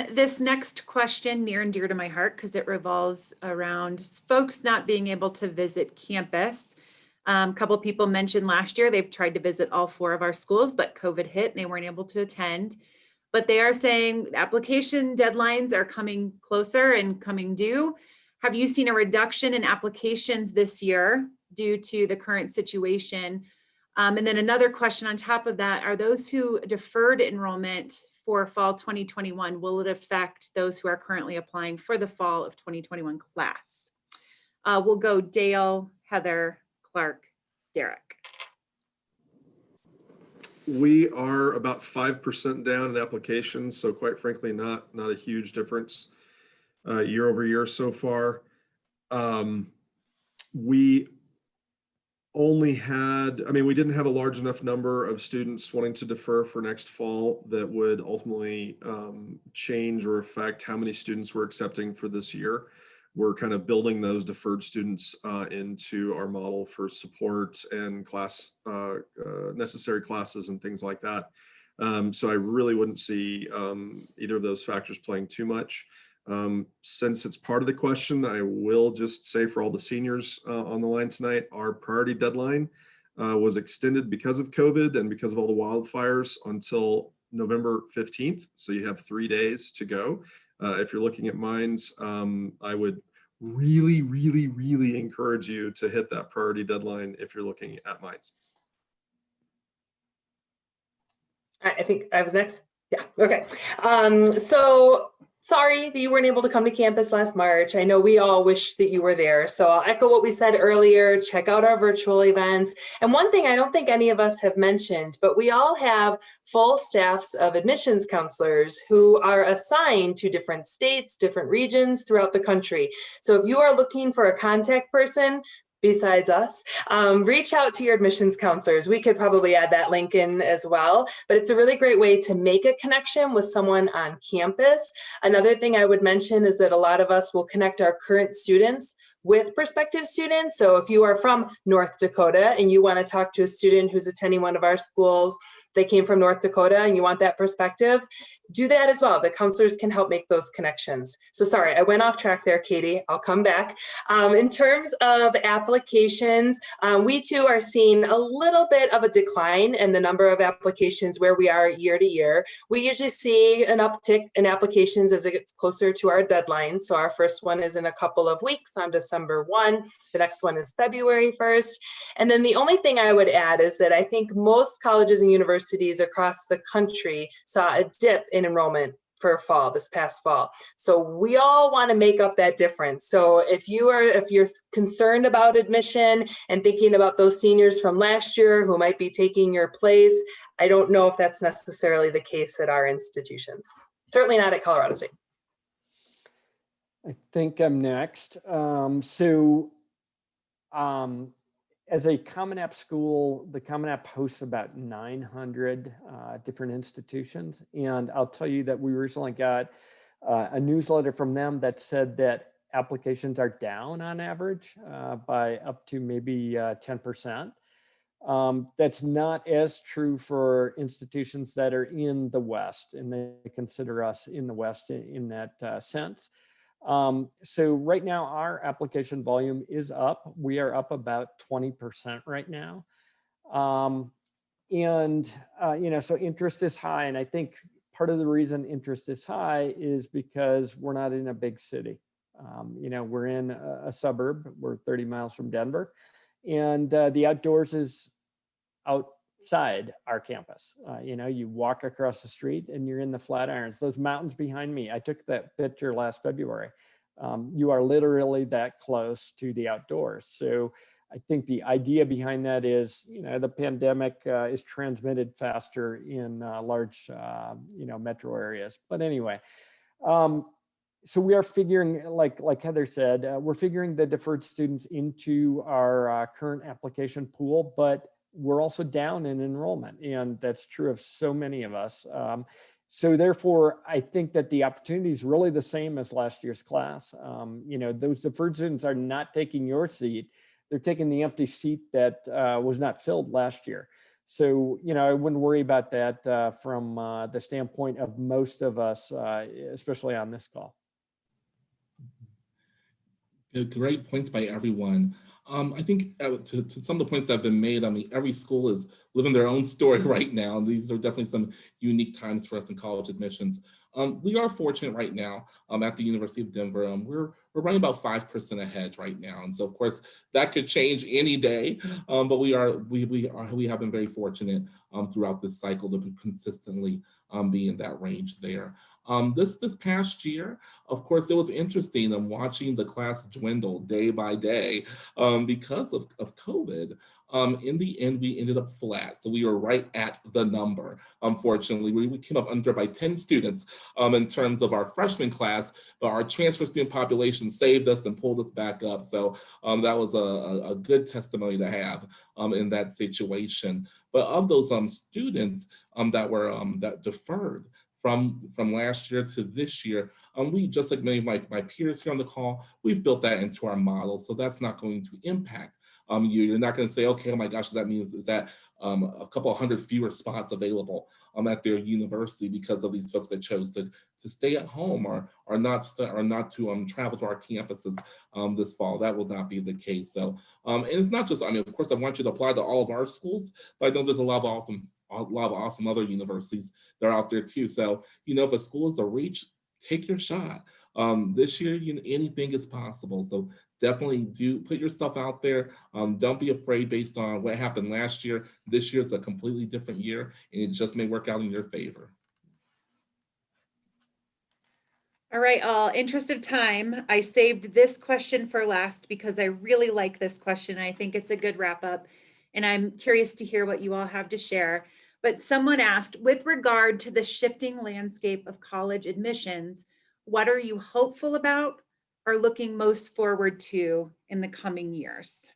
This next question, near and dear to my heart, because it revolves around folks not being able to visit campus. A couple of people mentioned last year they've tried to visit all 4 of our schools, but COVID hit and they weren't able to attend. But they are saying application deadlines are coming closer and coming due. Have you seen a reduction in applications this year due to the current situation? And then another question on top of that, are those who deferred enrollment for fall 2021, will it affect those who are currently applying for the fall of 2021 class? We'll go Dale, Heather, Clark, Derek. We are about 5% down in applications, so quite frankly, not a huge difference year over year so far. We only had, I mean, we didn't have a large enough number of students wanting to defer for next fall that would ultimately change or affect how many students we're accepting for this year. We're kind of building those deferred students into our model for support and class, necessary classes and things like that. So I really wouldn't see either of those factors playing too much. Since it's part of the question, I will just say for all the seniors on the line tonight, our priority deadline was extended because of COVID and because of all the wildfires until November 15th. So you have 3 days to go. If you're looking at Mines, I would really, really, really encourage you to hit that priority deadline if you're looking at Mines. I think I was next. Yeah, okay. So sorry that you weren't able to come to campus last March. I know we all wish that you were there. So I'll echo what we said earlier, check out our virtual events. And one thing I don't think any of us have mentioned, but we all have full staffs of admissions counselors who are assigned to different states, different regions throughout the country. So if you are looking for a contact person, besides us, reach out to your admissions counselors. We could probably add that link in as well, but it's a really great way to make a connection with someone on campus. Another thing I would mention is that a lot of us will connect our current students with prospective students. So if you are from North Dakota and you want to talk to a student who's attending one of our schools, they came from North Dakota and you want that perspective, do that as well. The counselors can help make those connections. So sorry, I went off track there, Katie. I'll come back. In terms of applications, we too are seeing a little bit of a decline in the number of applications where we are year to year. We usually see an uptick in applications as it gets closer to our deadline. So our first one is in a couple of weeks on December 1. The next one is February 1st. And then the only thing I would add is that I think most colleges and universities across the country saw a dip in enrollment for this past fall. So we all want to make up that difference. So if you're concerned about admission and thinking about those seniors from last year who might be taking your place, I don't know if that's necessarily the case at our institutions. Certainly not at Colorado State. I think I'm next. As a Common App school, the Common App hosts about 900 different institutions. And I'll tell you that we recently got a newsletter from them that said that applications are down on average by up to maybe 10%. That's not as true for institutions that are in the West, and they consider us in the West in that sense. So right now our application volume is up. We are up about 20% right now. So interest is high. And I think part of the reason interest is high is because we're not in a big city. We're in a suburb. We're 30 miles from Denver, and the outdoors is outside our campus. You walk across the street and you're in the Flatirons, those mountains behind me. I took that picture last February. You are literally that close to the outdoors. So I think the idea behind that is, the pandemic is transmitted faster in large, metro areas. But anyway, so we are figuring, like Heather said, we're figuring the deferred students into our current application pool, but we're also down in enrollment, and that's true of so many of us. So therefore, I think that the opportunity is really the same as last year's class. Those deferred students are not taking your seat. They're taking the empty seat that was not filled last year. So, I wouldn't worry about that from the standpoint of most of us, especially on this call. Great points by everyone. I think to some of the points that have been made, every school is living their own story right now. And these are definitely some unique times for us in college admissions. We are fortunate right now at the University of Denver. We're running about 5% ahead right now. And so of course that could change any day, but we have been very fortunate throughout this cycle to consistently be in that range there. This past year, of course, it was interesting watching the class dwindle day by day because of COVID. In the end, we ended up flat. So we were right at the number. Unfortunately, we came up under by 10 students in terms of our freshman class, but our transfer student population saved us and pulled us back up. So that was a good testimony to have in that situation. But of those students that deferred from last year to this year, we, just like many of my peers here on the call, we've built that into our model. So that's not going to impact you. You're not going to say, okay, oh my gosh, that means is that a couple hundred fewer spots available at their university because of these folks that chose to stay at home or not to travel to our campuses this fall. That will not be the case. So and it's not just, of course, I want you to apply to all of our schools, but I know there's a lot of awesome other universities that are out there too. So, if a school is a reach, take your shot. This year, anything is possible. So definitely do put yourself out there. Don't be afraid based on what happened last year. This year is a completely different year, and it just may work out in your favor. All right, interest of time, I saved this question for last because I really like this question. I think it's a good wrap up, and I'm curious to hear what you all have to share. But someone asked, with regard to the shifting landscape of college admissions, what are you hopeful about or looking most forward to in the coming years?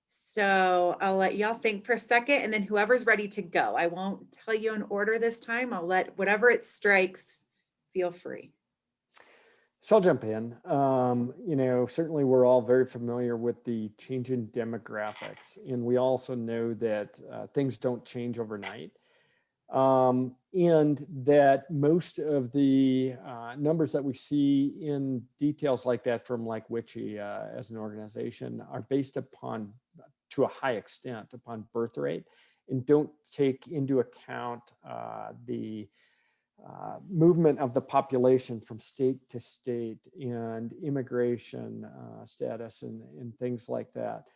So I'll let y'all think for a second, and then whoever's ready to go. I won't tell you in order this time. I'll let whatever it strikes, feel free. So I'll jump in. Certainly we're all very familiar with the change in demographics, and we also know that things don't change overnight. And that most of the numbers that we see in details like that from like WICHE as an organization are based upon, to a high extent, upon birth rate, and don't take into account the movement of the population from state to state and immigration status and things like that,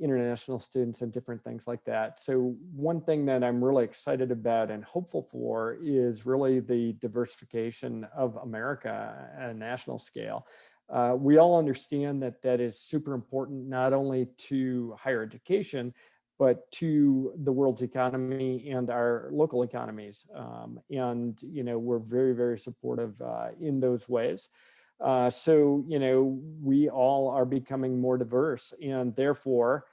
international students and different things like that. So one thing that I'm really excited about and hopeful for is really the diversification of America at a national scale. We all understand that that is super important, not only to higher education, but to the world's economy and our local economies. We're very, very supportive in those ways. We all are becoming more diverse, and therefore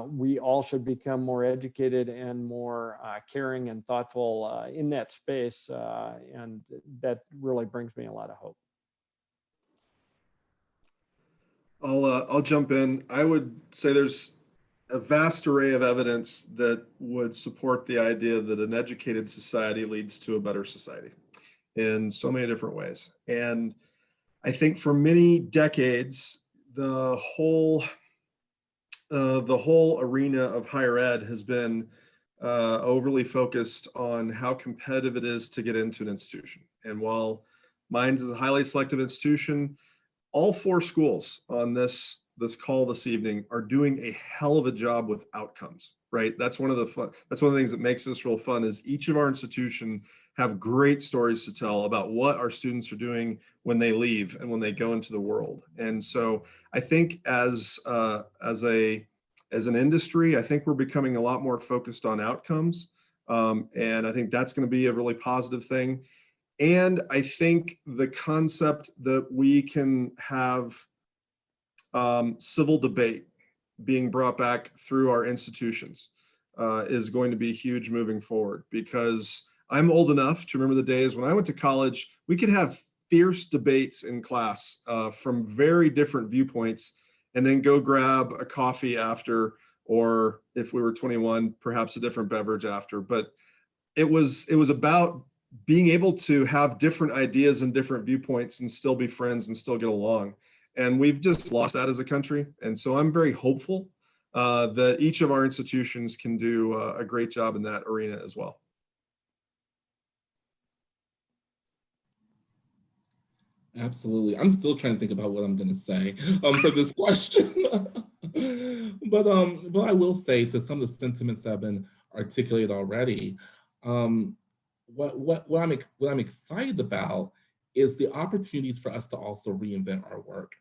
we all should become more educated and more caring and thoughtful in that space. And that really brings me a lot of hope. I'll jump in. I would say there's a vast array of evidence that would support the idea that an educated society leads to a better society in so many different ways. And I think for many decades, the whole arena of higher ed has been overly focused on how competitive it is to get into an institution. And while Mines is a highly selective institution, all 4 schools on this call this evening are doing a hell of a job with outcomes, right? That's one of the things that makes this real fun, is each of our institution have great stories to tell about what our students are doing when they leave and when they go into the world. And so I think as an industry, I think we're becoming a lot more focused on outcomes. And I think that's going to be a really positive thing. And I think the concept that we can have civil debate being brought back through our institutions is going to be huge moving forward, because I'm old enough to remember the days when I went to college, we could have fierce debates in class from very different viewpoints, and then go grab a coffee after, or if we were 21, perhaps a different beverage after. But it was about being able to have different ideas and different viewpoints and still be friends and still get along. And we've just lost that as a country. And so I'm very hopeful that each of our institutions can do a great job in that arena as well. Absolutely. I'm still trying to think about what I'm going to say for this question. But I will say, to some of the sentiments that have been articulated already, what I'm excited about is the opportunities for us to also reinvent our work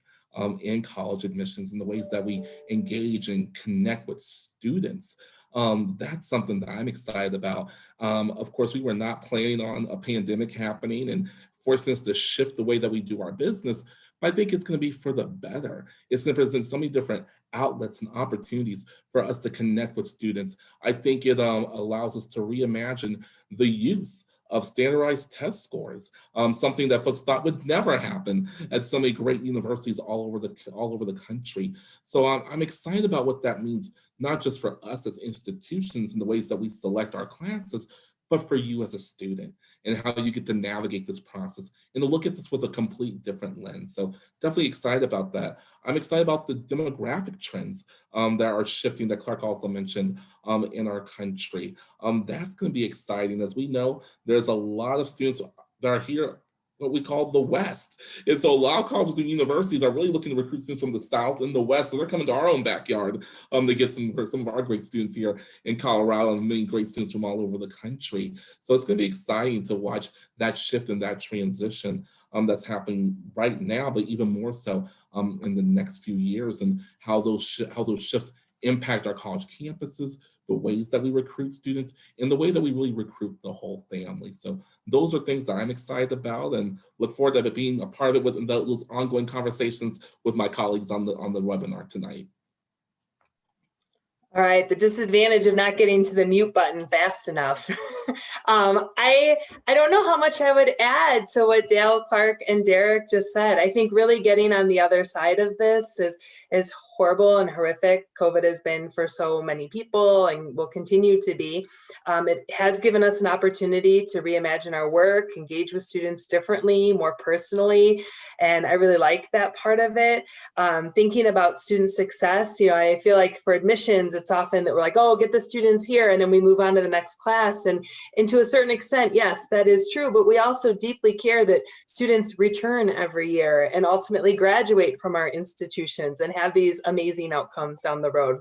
in college admissions and the ways that we engage and connect with students. That's something that I'm excited about. Of course, we were not planning on a pandemic happening and forcing us to shift the way that we do our business, but I think it's going to be for the better. It's going to present so many different outlets and opportunities for us to connect with students. I think it allows us to reimagine the use of standardized test scores, something that folks thought would never happen at so many great universities all over the country. So I'm excited about what that means, not just for us as institutions and the ways that we select our classes, but for you as a student and how you get to navigate this process and to look at this with a complete different lens. So definitely excited about that. I'm excited about the demographic trends that are shifting, that Clark also mentioned in our country. That's going to be exciting. As we know, there's a lot of students that are here what we call the West. And so a lot of colleges and universities are really looking to recruit students from the South and the West. So they're coming to our own backyard to get some of our great students here in Colorado, and many great students from all over the country. So it's going to be exciting to watch that shift and that transition that's happening right now, but even more so in the next few years, and how those shifts impact our college campuses, the ways that we recruit students, and the way that we really recruit the whole family. So those are things that I'm excited about, and look forward to being a part of it with those ongoing conversations with my colleagues on the webinar tonight. All right, the disadvantage of not getting to the mute button fast enough. I don't know how much I would add to what Dale, Clark, and Derek just said. I think really getting on the other side of this is horrible and horrific. COVID has been for so many people and will continue to be. It has given us an opportunity to reimagine our work, engage with students differently, more personally, and I really like that part of it. Thinking about student success, I feel like for admissions, it's often that we're like, oh, get the students here, and then we move on to the next class. And to a certain extent, yes, that is true, but we also deeply care that students return every year and ultimately graduate from our institutions and have these amazing outcomes down the road.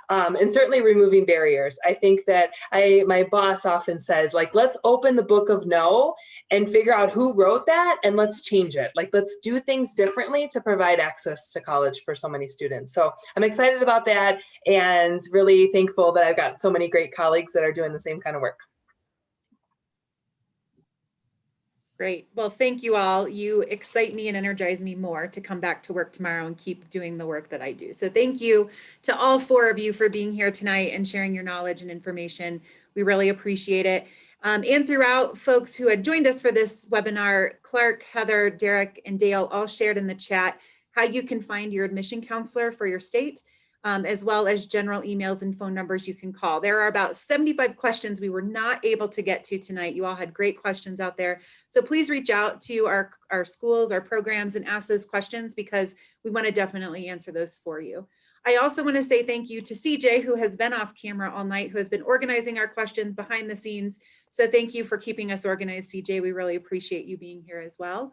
And certainly removing barriers. I think that my boss often says, like, let's open the book of no and figure out who wrote that, and let's change it. Like, let's do things differently to provide access to college for so many students. So I'm excited about that and really thankful that I've got so many great colleagues that are doing the same kind of work. Great. Well, thank you all. You excite me and energize me more to come back to work tomorrow and keep doing the work that I do. So thank you to all 4 of you for being here tonight and sharing your knowledge and information. We really appreciate it. And throughout, folks who had joined us for this webinar, Clark, Heather, Derek, and Dale all shared in the chat how you can find your admission counselor for your state, as well as general emails and phone numbers you can call. There are about 75 questions we were not able to get to tonight. You all had great questions out there. So please reach out to our schools, our programs, and ask those questions, because we want to definitely answer those for you. I also want to say thank you to CJ, who has been off camera all night, who has been organizing our questions behind the scenes. So thank you for keeping us organized, CJ. We really appreciate you being here as well.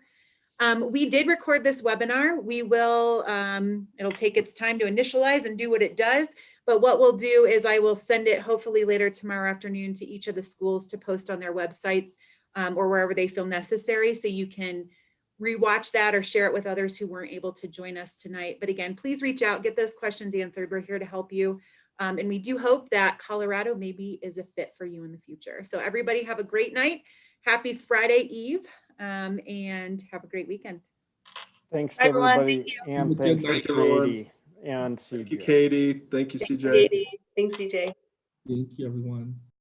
We did record this webinar. We will, it'll take its time to initialize and do what it does. But what we'll do is I will send it hopefully later tomorrow afternoon to each of the schools to post on their websites or wherever they feel necessary. So you can rewatch that or share it with others who weren't able to join us tonight. But again, please reach out, get those questions answered. We're here to help you. And we do hope that Colorado maybe is a fit for you in the future. So everybody have a great night. Happy Friday Eve. And have a great weekend. Thanks to Everyone, everybody. thank And thanks to night, everyone. Katie and CJ. Thank you, Katie. Thank you, Thanks, CJ. Katie. Thanks, CJ. Thank you, everyone.